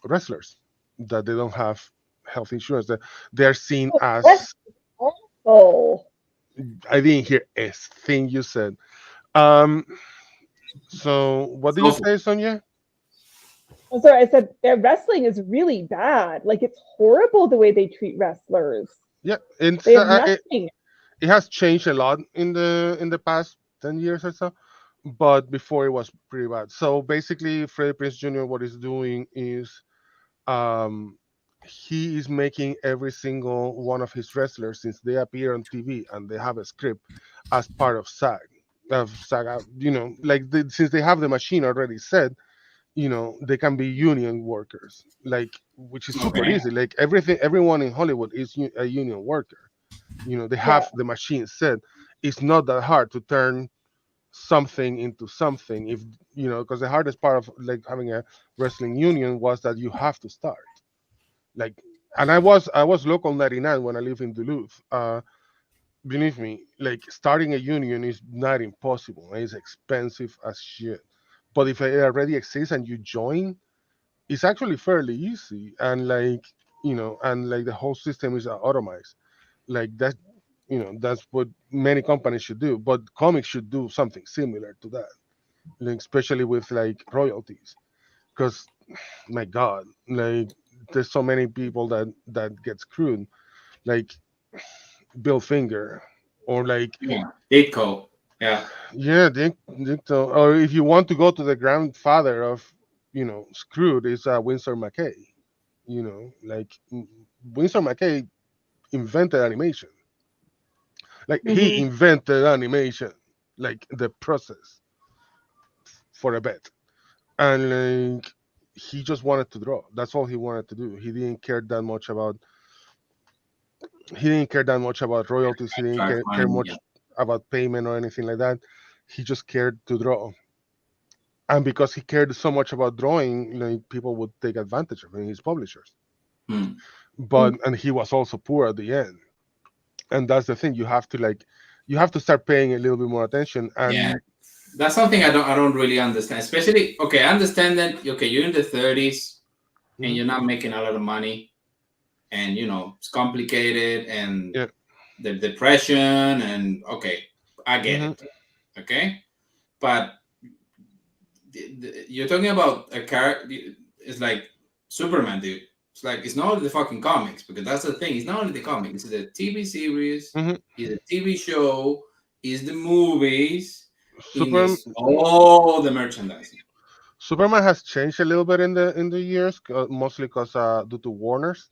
wrestlers that they don't have health insurance. That they are seen Oh, that's as, awful. I didn't hear a thing you said. Um, so what It's did you awful. say, Sonia? I'm sorry, I said wrestling is really bad. Like it's horrible the way they treat wrestlers. Yeah, They have nothing. it has changed a lot in the past 10 years or so, but before it was pretty bad. So basically, Freddie Prince Jr. what he's doing is um, he is making every single one of his wrestlers, since they appear on TV and they have a script, as part of SAG. Of SAG, like since they have the machine already set, they can be union workers, like, which is super Okay. easy. Like everyone in Hollywood is a union worker. They Yeah. have the machine set. It's not that hard to turn something into something, if because the hardest part of like having a wrestling union was that you have to start, like, and I was local 99 when I lived in Duluth. Believe me, like, starting a union is not impossible. It's expensive as shit, but if it already exists and you join, it's actually fairly easy. And like, and like the whole system is automized, like that. That's what many companies should do, but comics should do something similar to that, like, especially with like royalties, because my god, like, there's so many people that get screwed, like Bill Finger, or like, Yeah. Ditko. Yeah. yeah, or if you want to go to the grandfather of screwed, is Winsor McKay. Like, Winsor McKay invented animation. Like, he Hmm. invented animation, like the process for a bet. And like, he just wanted to draw. That's all he wanted to do. He didn't care that much about royalties. He didn't Drive care money. Yeah. much about payment or anything like that. He just cared to draw. And because he cared so much about drawing, like, people would take advantage of him, his publishers. Hmm. And he was also poor at the end. And that's the thing. You have to start paying a little bit more attention. Yeah. And That's something I don't really understand. Especially, okay, I understand that. Okay, you're in the 30s and mhm, you're not making a lot of money, and it's complicated, and yeah, the depression, and okay, I get hmm it. Okay, but you're talking about a character. It's like Superman, dude. It's like it's not only the fucking comics, because that's the thing. It's not only the comics. It's the TV series. hmm It's the TV show. It's the movies. In Super, this all the merchandising. Superman has changed a little bit in the years, mostly because due to Warner's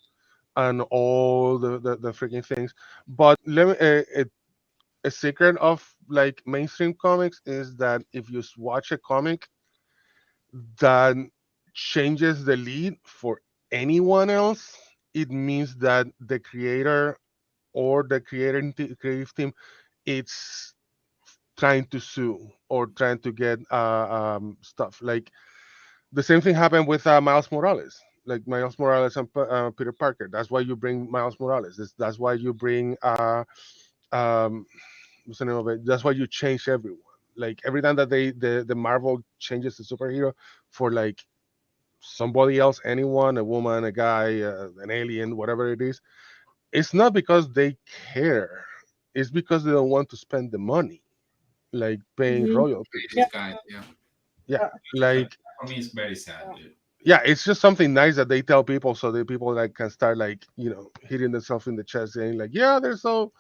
and all the freaking things. But let me a secret of like mainstream comics is that if you watch a comic that changes the lead for anyone else, it means that the creator or the creative team, it's trying to sue or trying to get stuff. Like the same thing happened with Miles Morales. Like Miles Morales and Peter Parker. That's why you bring Miles Morales. That's why you bring um, what's the name of it? That's why you change everyone. Like every time that the Marvel changes the superhero for like somebody else, anyone, a woman, a guy, an alien, whatever it is, it's not because they care. It's because they don't want to spend the money, like paying Hmm. royalties. These Yeah. guys, yeah. Yeah, Yeah. But like for me, it's very sad, Yeah. dude. yeah, it's just something nice that they tell people so that people like can start like hitting themselves in the chest saying like, yeah, they're so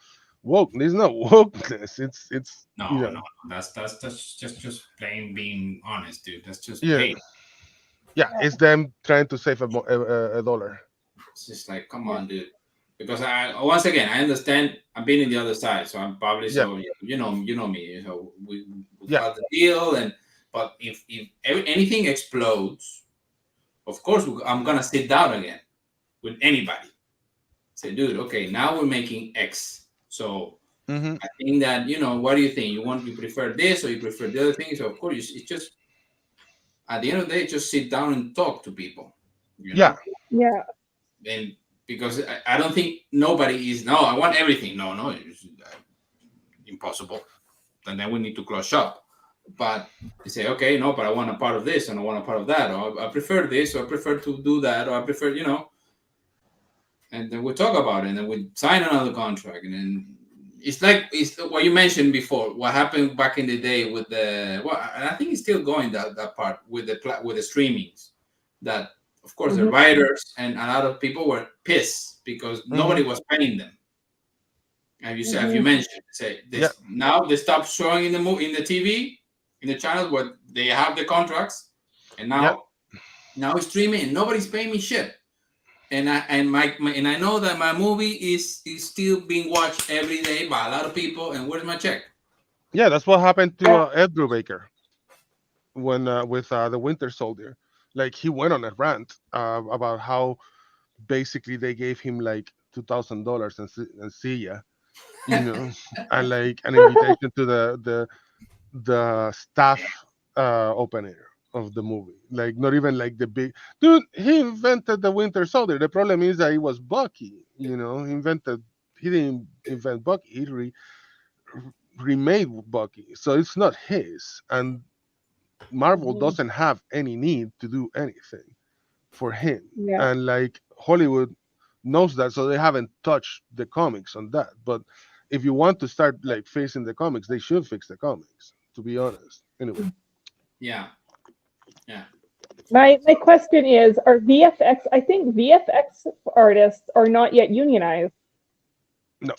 woke. There's no wokeness. It's No, no, that's just plain being honest, dude. That's just yeah, hate. yeah, it's them trying to save a dollar. It's just like, come Yeah. on, dude. Because I once again, I understand. I've been in the other side, so I'm probably Yeah, so you know me. So we yeah, got the deal, and but if anything explodes, of course I'm gonna sit down again with anybody. Say, dude, okay, now we're making X. So hmm, I think that what do you think? You prefer this or you prefer the other thing? So of course it's just at the end of the day, just sit down and talk to people. You yeah, know, Yeah. and because I don't think nobody is no, I want everything. No, no, it's impossible. And then we need to close shop. But you say, okay, no, but I want a part of this and I want a part of that, or I prefer this, or I prefer to do that, or I prefer, and then we talk about it, and then we sign another contract, and then it's what you mentioned before. What happened back in the day with and I think it's still going that part with the streamings. That of course the Hmm. writers and a lot of people were pissed because hmm, nobody was paying them. Have you Hmm. mentioned say yeah, this now they stop showing in the TV in the channels where they have the contracts, and yeah, now it's streaming and nobody's paying me shit. And I know that my movie is still being watched every day by a lot of people. And where's my check? yeah. That's what happened to Yeah. Ed Brubaker when with the Winter Soldier. Like he went on a rant about how basically they gave him like $2,000 and see ya, and like an invitation to the staff opening of the movie. Like not even like the big dude. He invented the Winter Soldier. The problem is that it was Bucky. He didn't invent Bucky. Remade Bucky, so it's not his. And Marvel Hmm. doesn't have any need to do anything for him. Yeah. And like Hollywood knows that, so they haven't touched the comics on that. But if you want to start like fixing the comics, they should fix the comics. To be honest, anyway. Yeah, yeah. My question is, are VFX? I think VFX artists are not yet unionized. No,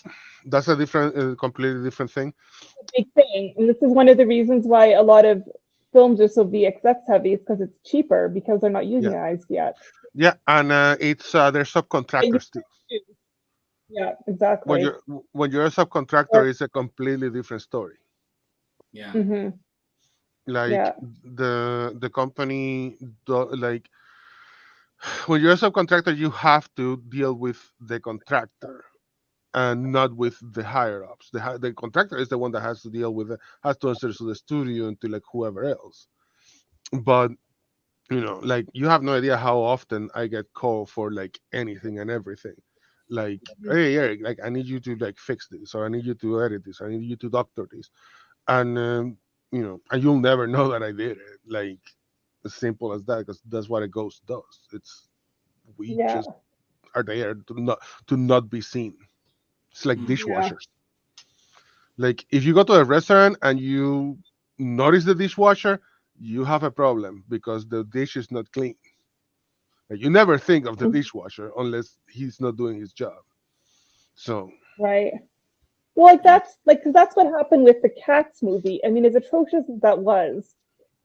that's a different, completely different thing. Big thing, and this is one of the reasons why a lot of films are so VFX heavy. Is because it's cheaper because they're not Yeah, unionized yet. yeah, and it's they're And you subcontractors too. do. Yeah, When exactly. you're a subcontractor, it's a completely different story. Yeah. Mm-hmm. Like Yeah. the company, like when you're a subcontractor, you have to deal with the contractor and not with the higher ups. The contractor is the one that has to deal with it, has to answer to the studio and to like whoever else. But like you have no idea how often I get called for like anything and everything. Like, hey Eric, like I need you to like fix this, or I need you to edit this, or I need you to doctor this, and and you'll never know that I did it. Like as simple as that, because that's what a ghost does. It's we Yeah. just are there to not be seen. It's like Mm. Yeah. dishwashers. Like if you go to a restaurant and you notice the dishwasher, you have a problem because the dish is not clean. Like, you never think of the dishwasher unless he's not doing his job. So, Right. Well, like Yeah. that's like because that's what happened with the Cats movie. I mean, as atrocious as that was,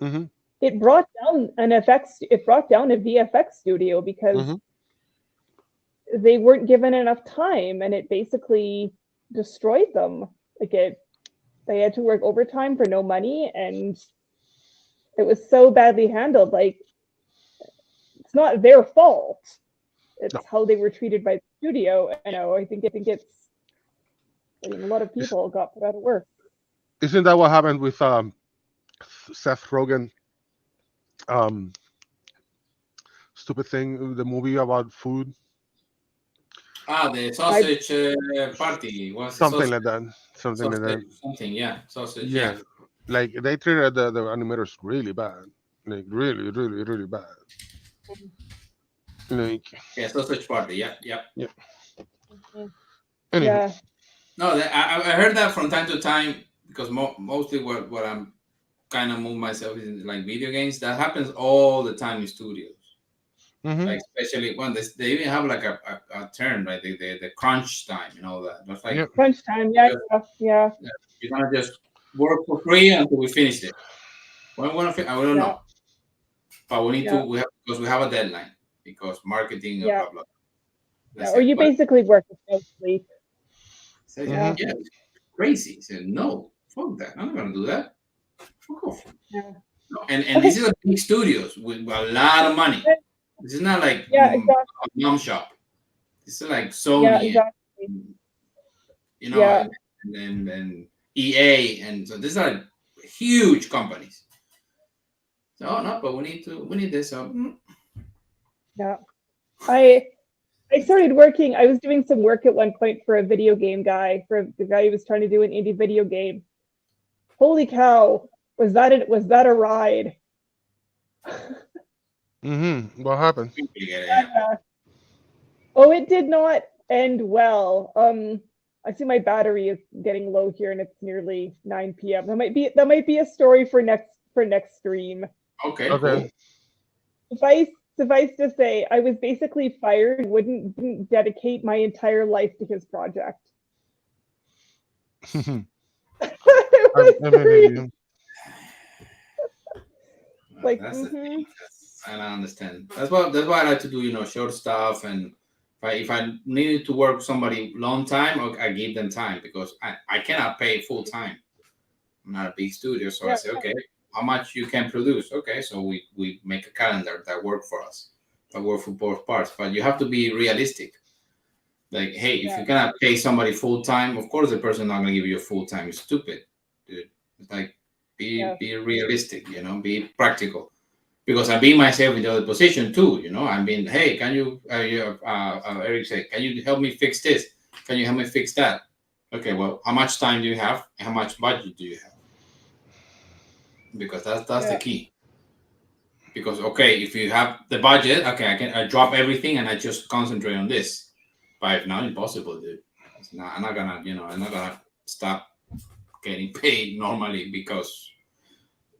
hmm, it brought down an FX. It brought down a VFX studio because hmm, they weren't given enough time, and it basically destroyed them. Like they had to work overtime for no money, and it was so badly handled. Like it's not their fault. It's No. how they were treated by the studio. I know. I think it's. I mean, a lot of people got put out of work. Isn't that what happened with Seth Rogen? Um, Stupid thing, the movie about food, The sausage party was the something sausage, like that. Something like that. something, yeah, sausage, Yeah, yeah. like they treated the animators really bad, like really, really, really bad. Like, Yeah, sausage party, yeah, yeah. yeah. Mhm. Anywho, Yeah. No, I heard that from time to time because mostly what I'm kind of move myself in like video games. That happens all the time in studios. hmm Like especially when they even have like a term, right? The crunch time and all that. That's like yep. Crunch time. Yeah. just, Yeah. you're gonna just work for free until we finish it. When we wanna I don't Yeah. know, but we need to Yeah. we have because we have a deadline because marketing and Yeah. blah blah. Yeah. That's Or it. you But basically work with no sleep. say, hmm yeah, it's crazy. He said, no, fuck that. I'm not gonna do that. Fuck off. Yeah. No, and this is a big studios with a lot of money. This is not like Yeah. Exactly. a mom shop. This is like Yeah. Sony Exactly. and Yeah. and EA and so these are huge companies. So no, but we need this. So Yeah. I started working. I was doing some work at one point for a video game guy, for the guy who was trying to do an indie video game. Holy cow! Was that a ride? What happened? Yeah. Oh, it did not end well. I see my battery is getting low here, and it's nearly 9 p.m. That might be a story for next stream. okay, Okay. cool. Suffice to say, I was basically fired. Didn't dedicate my entire life to his project. I, It was I believe you. like, That's the thing. I don't understand. That's why I like to do short stuff and if I needed to work with somebody long time, I give them time because I cannot pay full time. I'm not a big studio, so I Yeah. say, okay, how much you can produce? Okay, so we make a calendar that work for us, that work for both parts. But you have to be realistic. Like, hey, if you cannot pay somebody full time, of course the person not gonna give you a full time. It's stupid, dude. It's like be realistic, be practical. Because I'm being myself in the other position too, I'm being, hey, can you, Eric said, can you help me fix this? Can you help me fix that? Okay, well, how much time do you have? And how much budget do you have? Because that's the key. Because okay, if you have the budget, okay, I drop everything and I just concentrate on this. But if not, impossible, dude. I'm not gonna stop getting paid normally because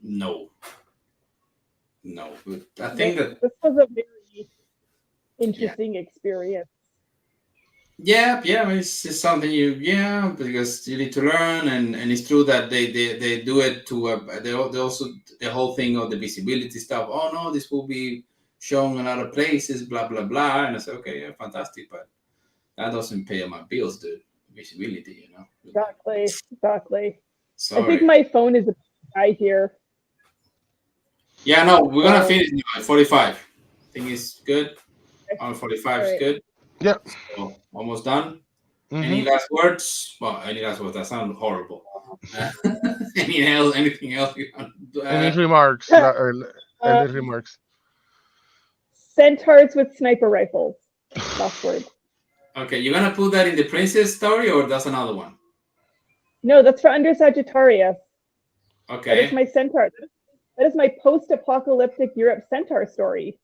no. But I think that this was a very interesting experience. yeah, it's something because you need to learn, and it's true that they do it to they also the whole thing of the visibility stuff. Oh no, this will be shown in other places, blah blah blah. And I say, okay, yeah, fantastic, but that doesn't pay my bills, dude. Visibility, Exactly. Sorry. I think my phone is a guy here. Yeah, no, we're gonna finish now at 45. I think it's good. 45 is good. Yeah. So almost done. Any last words? Well, any last words? That sounds horrible. Anything else you want to Any add? remarks? Any remarks? Centaurs with sniper rifles. Last word. Okay, you're gonna put that in the princess story, or that's another one? No, that's for Under Sagittarius. Okay. That is my centaur. That is my post-apocalyptic Europe centaur story.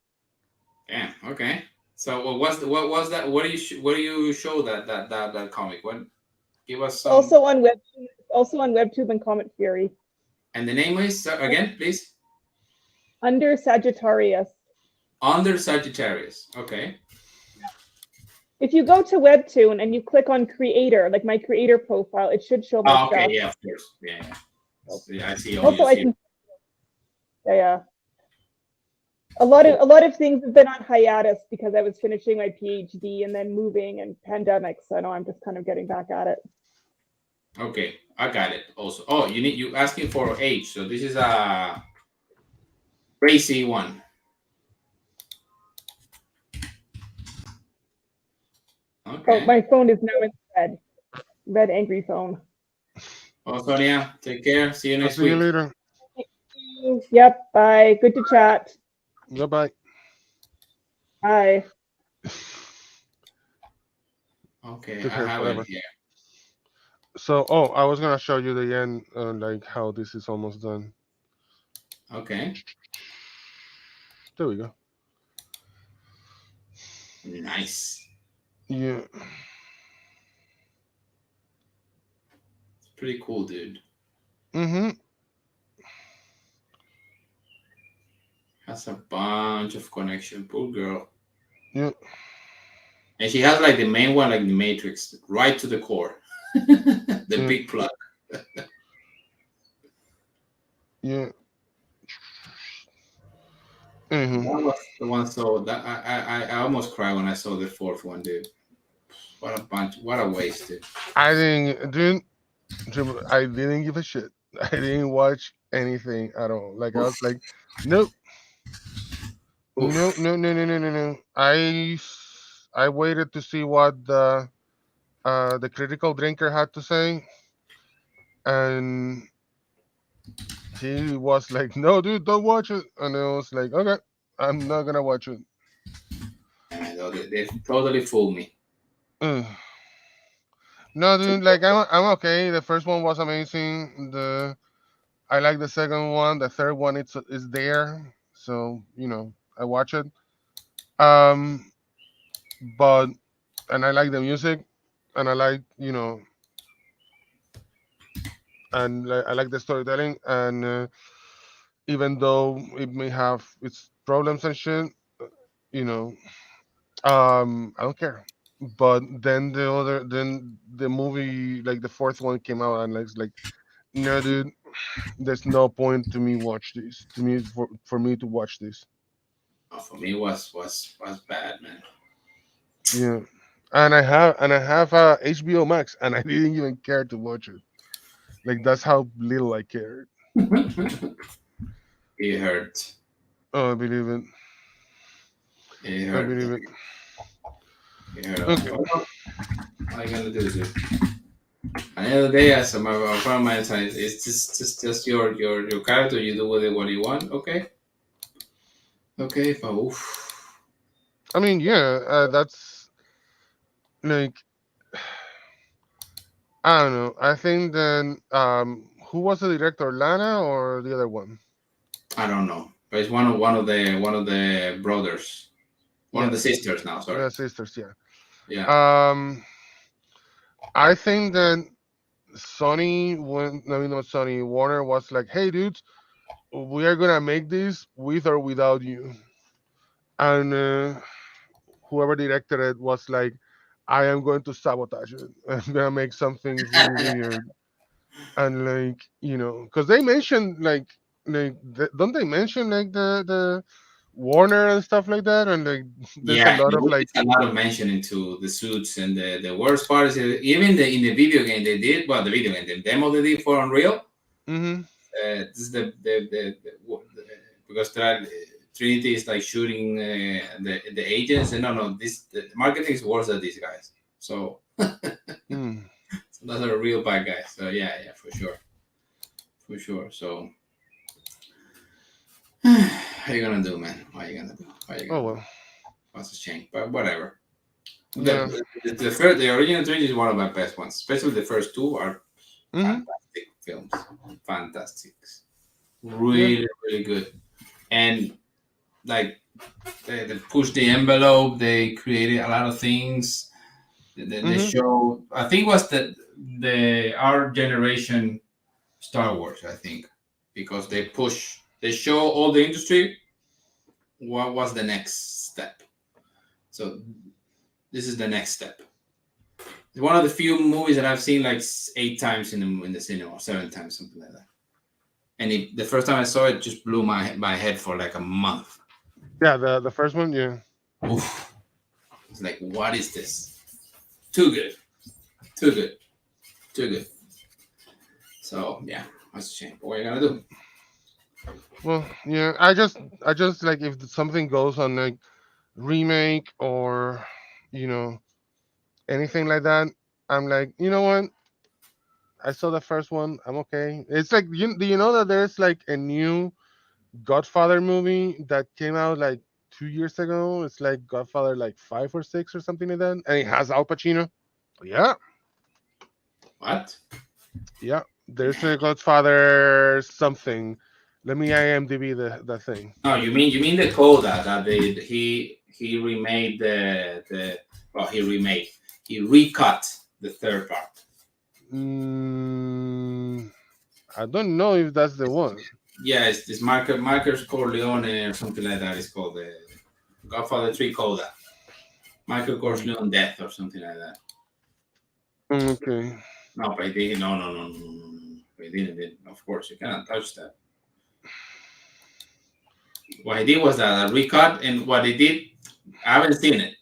Damn. Okay. So what was that? What do you show that comic? What? Give us some. Also on Webtoon and Comic Fury. And the name is again, please. Under Sagittarius. Under Sagittarius. Okay. If you go to Webtoon and you click on creator, like my creator profile, it should show my stuff. Yeah, of course. Yeah. I see. Also, I can. Yeah. A lot of things have been on hiatus because I was finishing my PhD and then moving and pandemic. So I know I'm just kind of getting back at it. Okay, I got it. Also, oh, you asking for age, so this is a crazy one. Oh, Okay. my phone is now in red angry phone. Well, Sonia, take care. See you I'll next see you week. later. Yep. Bye. Good to chat. Goodbye. Bye. Okay, Took I her have it forever. here. So, oh, I was gonna show you the end, like how this is almost done. Okay, There we go. nice. Yeah. It's pretty cool, dude. Mm-hmm. Has a bunch of connection. Poor girl. Yeah. And she has like the main one, like the Matrix, right to the core. The Yeah. big plug. Yeah. Mm-hmm. That was the one. So that I almost cried when I saw the fourth one, dude. What a bunch! What a waste, dude. I didn't. I didn't give a shit. I didn't watch anything at all. Like I was Oof. like, nope, no, Oof. no, no, no, no, no, no. I waited to see what the critical drinker had to say, and he was like, "No, dude, don't watch it." And I was like, "Okay, I'm not gonna watch it." I know they totally fooled me. Ugh. No, dude, like I'm okay. The first one was amazing. I like the second one. The third one, it's is there, so I watch it. Um, but and I like the music, and I like I like the storytelling, and even though it may have its problems and shit, you know, I don't care. But then the movie, like the fourth one came out, and it's like, no, dude, there's no point to me watch this. To me, for me to watch this. For me, was bad, man. Yeah, and I have HBO Max, and I didn't even care to watch it. Like that's how little I cared. It hurt. Oh, I believe it. It I hurt. believe it. It hurt a lot. Okay. Well, all you gonna do, dude? At the end of the day, as a friend of mine said, it's just your character. You do with it what you want. Okay. Okay. But oof. I mean, yeah, that's like I don't know. I think then who was the director, Lana or the other one? I don't know. But it's one of the brothers, one of Yeah, the sisters now. Sorry. the sisters. Yeah. Yeah. Um, I think that Sony, when I mean not Sony, Warner was like, "Hey, dudes, we are gonna make this with or without you," and whoever directed it was like, "I am going to sabotage it. I'm gonna make something really weird." And like because they mentioned don't they mention like the Warner and stuff like that, and like there's a Yeah, lot there of was like a lot of mention into the suits, and the worst part is even in the video game they did, well, the video game, the demo they did for Unreal, mm-hmm, this is the because Trinity is like shooting the agents, and no, this the marketing is worse than these guys. So, mm, so those are real bad guys. So yeah, for sure. So, how you gonna do, man? What are you gonna do? What are you oh gonna do? well, What's a shame, but whatever. yeah, The original trilogy is one of my best ones, especially the first two are mm-hmm, fantastic films, fantastic, yeah, really good, and like they pushed the envelope. They created a lot of things. The mm-hmm, show, I think, was the our generation Star Wars. I think because they show all the industry what was the next step. So this is the next step. It's one of the few movies that I've seen like 8 times in the cinema, or 7 times, something like that. And the first time I saw it, just blew my head for like a month. yeah. The first one, yeah. Oof. It's like, what is this? Too good, too good, too good. So yeah, that's a shame. But what are you gonna do? Well, yeah. I just like if something goes on like remake or you know anything like that, I'm like, you know what? I saw the first one. I'm okay. It's like, do you know that there's like a new Godfather movie that came out like 2 years ago? It's like Godfather like 5 or 6 or something like that, and it has Al Pacino. Yeah, What? yeah. There's a Godfather something. Let me IMDb the thing. No, you mean the Coda that he remade the well he recut the third part. Mm, I don't know if that's the one. Yeah, it's this Marcus Corleone or something like that. It's called the Godfather 3 Coda. Michael Mm, Corleone Death or something like that. okay. No, but he didn't. No. He didn't. Of course, you cannot touch that. What he did was that a recut, and what he did, I haven't seen it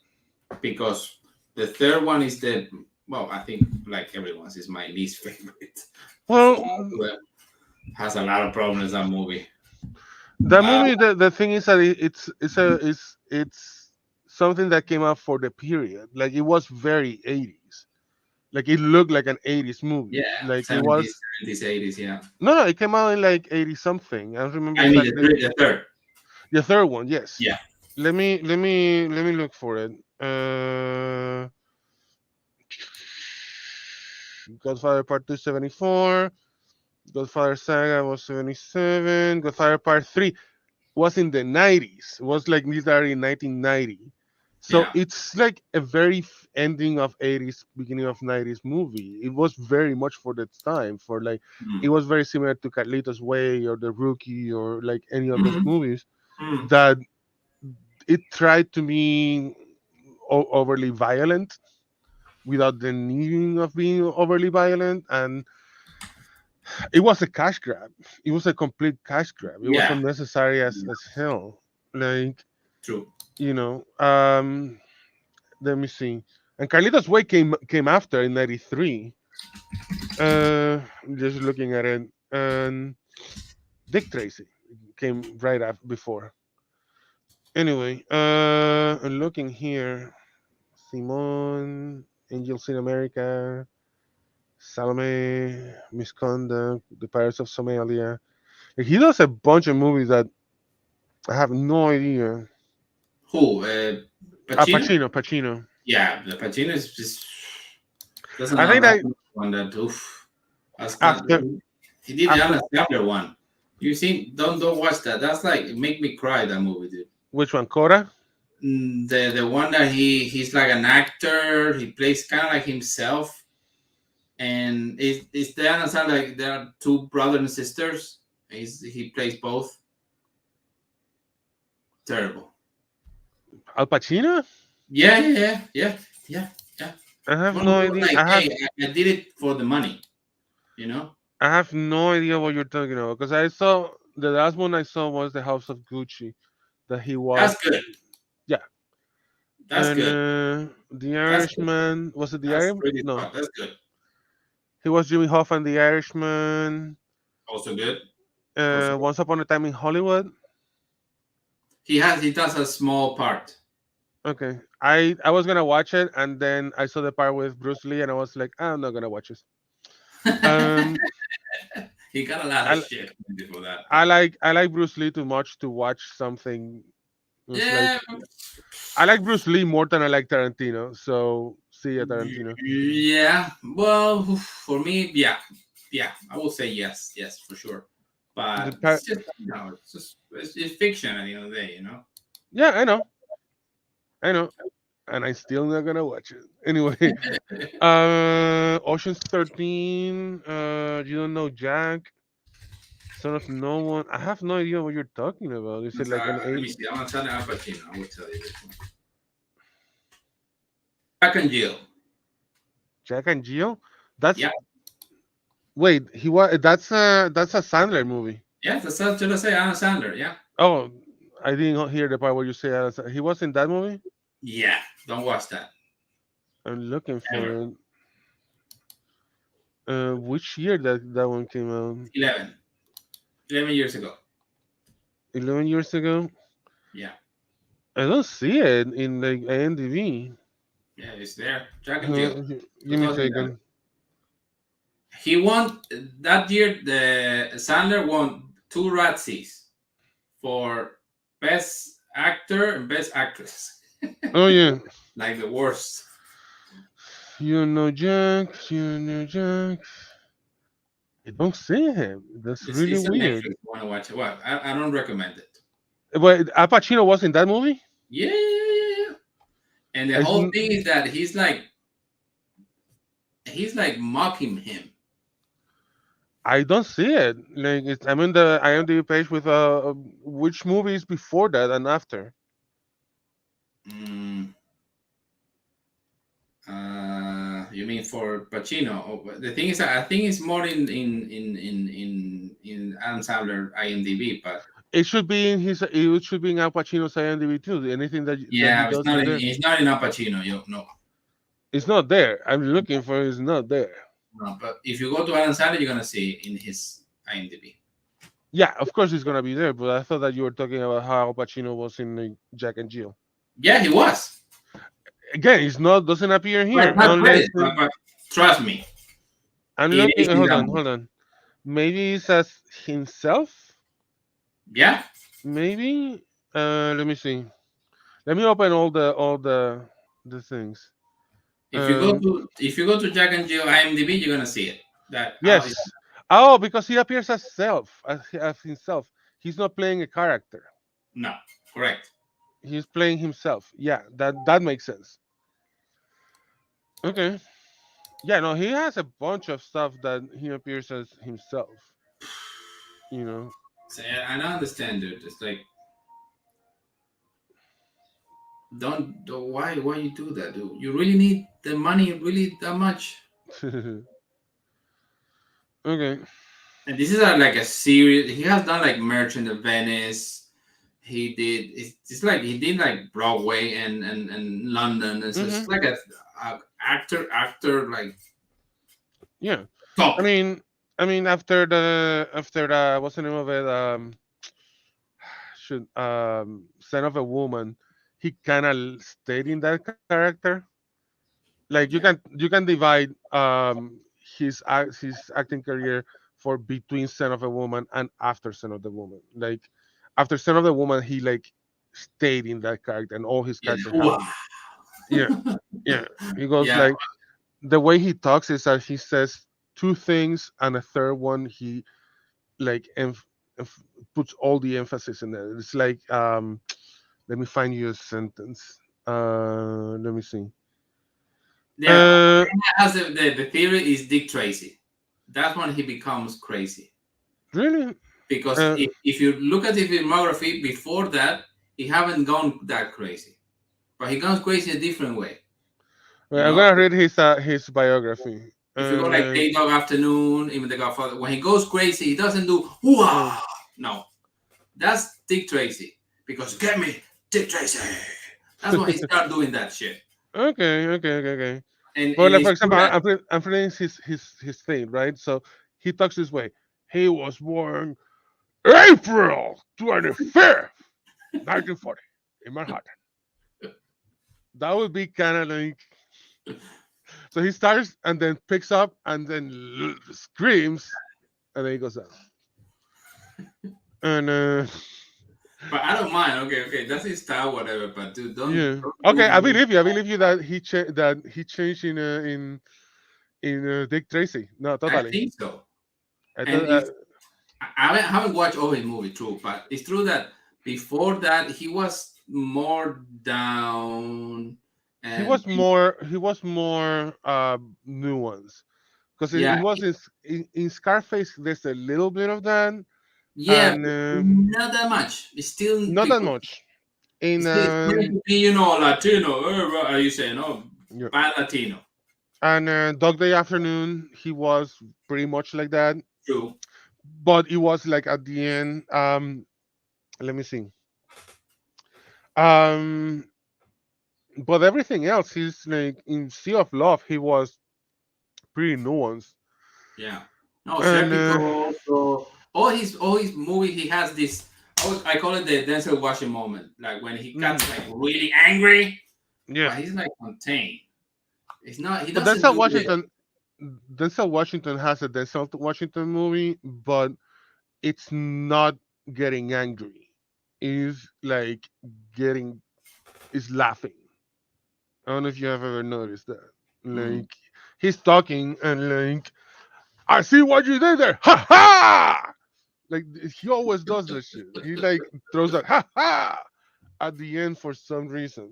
because the third one is the well, I think like everyone's is my least favorite of Well, all of them. Has a lot of problems that movie. the Uh, movie, the thing is that it's something that came out for the period. Like it was very 80s. Like it looked like an 80s movie. yeah, Like it 70s, was 70s, 80s. Yeah, no, it came out in like 80 something. I don't remember I mean exactly. the third. The third one, yes. Yeah, Let me look for it. Godfather Part 2 74. Godfather Saga was 77. Godfather Part 3 was in the 90s. It was like literally 1990. So yeah. it's like a very ending of 80s, beginning of 90s movie. It was very much for that time. For like, it Mm. was very similar to Carlitos Way or The Rookie or like any of those Mm-hmm. movies Mm. that it tried to be overly violent without the needing of being overly violent, and it was a cash grab. It was a complete cash grab. It was Yeah, unnecessary as hell. Like, true. you know, let me see. And Carlitos Way came after in '93. Just looking at it, and Dick Tracy came right after before. Anyway, I'm looking here. Simone, Angels in America, Salome, Misconduct, The Pirates of Somalia. Like, he does a bunch of movies that I have no idea. Who? Ah, Pacino? Pacino. Yeah, the Pacino is just doesn't I have think that that one that oof. That's got after he did the after Alan Sandler one. You see, don't watch that. That's like it make me cry that movie, dude. which one, Cora? The one that he's like an actor. He plays kind of like himself, and it's the Alan Sandler. Like there are two brothers and sisters. He plays both. Terrible. Al Pacino? Yeah. Yeah. I have One of no those idea. like, hey, I did it for the money, you know. I have no idea what you're talking about because I saw the last one I saw was the House of Gucci that he was. That's good. Yeah, That's and good. the That's good. Irishman, was it the That's Irish? pretty No, tough. That's good. he was Jimmy Hoffa and the Irishman. Also good. Also good. Once Upon a Time in Hollywood. He does a small part. Okay, I was gonna watch it, and then I saw the part with Bruce Lee, and I was like, I'm not gonna watch this. Um, He got a lot of I shit before that, I but like I like Bruce Lee too much to watch something. It's like yeah, I like Bruce Lee more than I like Tarantino. So see ya, Tarantino. yeah. Well, for me, yeah. I will say yes, for sure. The But pa- it's fiction at the end of the day, yeah, I know, and I'm still not gonna watch it anyway. Ocean's 13. You don't know Jack, Son of No One. I have no idea what you're talking about. Is it like an Let eight? me see. I'm gonna tell you Al Pacino. I will tell you this one. Jack and Jill. Jack and Jill? That's Yeah, wait. He was that's a Sandler movie. yeah. That's what I say. Adam Sandler. Yeah, Oh, I didn't hear the part where you say he was in that movie. yeah. Don't watch that I'm looking for ever. it. Which year that one came out? 11 years ago. 11 years ago. Yeah. I don't see it in like IMDb. Yeah, it's there. Jack and Jill, Give me a 2011. second. He won that year. The Sandler won two Razzies for best actor and best actress. Oh yeah, Like the worst. You know Jack. I don't see him. That's really It's a weird. Netflix. Want to watch it? Well, I don't recommend it. But Al Pacino was in that movie. Yeah, yeah, yeah, yeah. And the It's whole n- thing is that he's like mocking him. I don't see it. Like I'm in the IMDb page with which movies before that and after. Mm, you mean for Pacino? Oh, but the thing is, that I think it's more in Adam Sandler IMDb, but It should be in his. It should be in Al Pacino's IMDb too. Anything that he yeah, it's does not is in there. it's not in Al Pacino. Yo, no, It's not there. I'm looking for. It's not there. no. But if you go to Adam Sandler, you're gonna see it in his IMDb. Yeah, of course it's gonna be there. But I thought that you were talking about how Al Pacino was in Jack and Jill. Yeah, he was, Again, it's not doesn't appear but here not unless credit. But trust me, I'm it looking. is in Hold that on, movie. hold on. Maybe it's as himself. Yeah, Maybe. Let me see. Let me open all the things. Um, if you go to Jack and Jill IMDb, you're gonna see it. That yes. Oh, because he appears as himself. He's not playing a character. no, correct. He's playing himself. Yeah, that makes sense. Okay. Yeah, no, he has a bunch of stuff that he appears as himself. You know. So, yeah, I don't understand, dude. It's like why you do that, dude? You really need the money really that much? Okay. And this is like a series. He has done like Merchant of Venice. He did. It's like he did like Broadway and London, and so Hmm. it's like a actor like Yeah. I top. mean, after the what's the name of it? Should Son of a Woman. He kind of stayed in that character. Like Yeah, you can divide his acting career for between Son of a Woman and after Son of the Woman. Like after Son of the Woman, he like stayed in that character, and all his yeah, character wow. happened. Yeah, yeah. He goes Yeah, like the way he talks is that he says two things and a third one he like emph- puts all the emphasis in it. It's like let me find you a sentence. Let me see. yeah. Uh, Has the theory is Dick Tracy. That's when he becomes crazy. really? Because Uh, if you look at the filmography before that, he haven't gone that crazy, but he goes crazy a different way. You I'm know, gonna read his biography. if you go like Uh, Day Dog Afternoon, even The Godfather, when he goes crazy, he doesn't do uh, hoo-ah. No, that's Dick Tracy. Because get me Dick Tracy. That's when he started doing that shit. okay. Well, And like, for it's true example, that I'm reading his thing, right? So he talks this way. He was born April 25th, 1940, in Manhattan. That would be kind of like so he starts and then picks up and then screams and then he goes down. And but I don't mind. Okay, that's his style, whatever. But dude, yeah, don't okay, I do. believe you. I believe you that he changed in Dick Tracy. No, I totally. think so. I And thought, it's I haven't watched all his movie, true, but it's true that before that he was more down and he was more nuanced because it yeah, was in Scarface. There's a little bit of that, yeah, and but not that much. It's still not that because much. In it's trying to be, Latino. What are you saying? Oh, yeah. bad Latino. And Dog Day Afternoon, he was pretty much like that, True. but it was like at the end. Let me see. Um, but everything else, he's like in Sea of Love, he was pretty nuanced, Yeah. No, and Serpico also. All his movie, he has this. I call it the Denzel Washington moment, like when he mhm, gets like really angry, yeah, but he's like contained. It's not. He But doesn't do it. Denzel Washington has a Denzel Washington movie, but it's not getting angry. Is like getting is laughing. I don't know if you have ever noticed that. Mm. Like he's talking and like I see what you did there. Ha ha! Like he always does this shit. He like throws that ha ha at the end for some reason.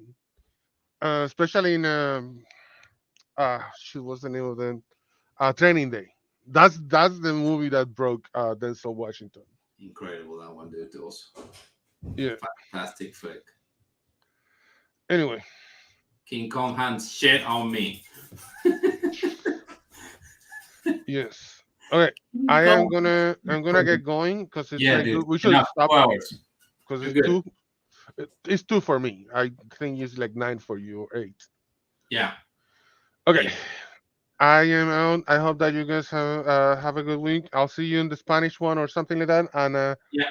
Especially in shit, what's the name of the Training Day. That's the movie that broke Denzel Washington. Incredible that one, dude. Also, Yeah. fantastic flick. Anyway, King Kong hands shit on me. yes. Okay. King I'm Kong. gonna get going because it's Yeah, like dude. we should Enough. stop 2 hours. because You're it's good. two. It's two for me. I think it's like 9 for you or 8. Yeah. Okay. Yeah. I am out. I hope that you guys have a good week. I'll see you in the Spanish one or something like that. And Yeah.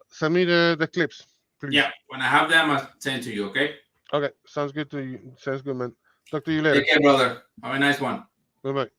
send me the clips, please. Yeah. When I have them, I'll send to you. Okay. Okay. Sounds good to you. Sounds good, man. Talk to you later. Take care, brother. Have a nice one. Bye bye.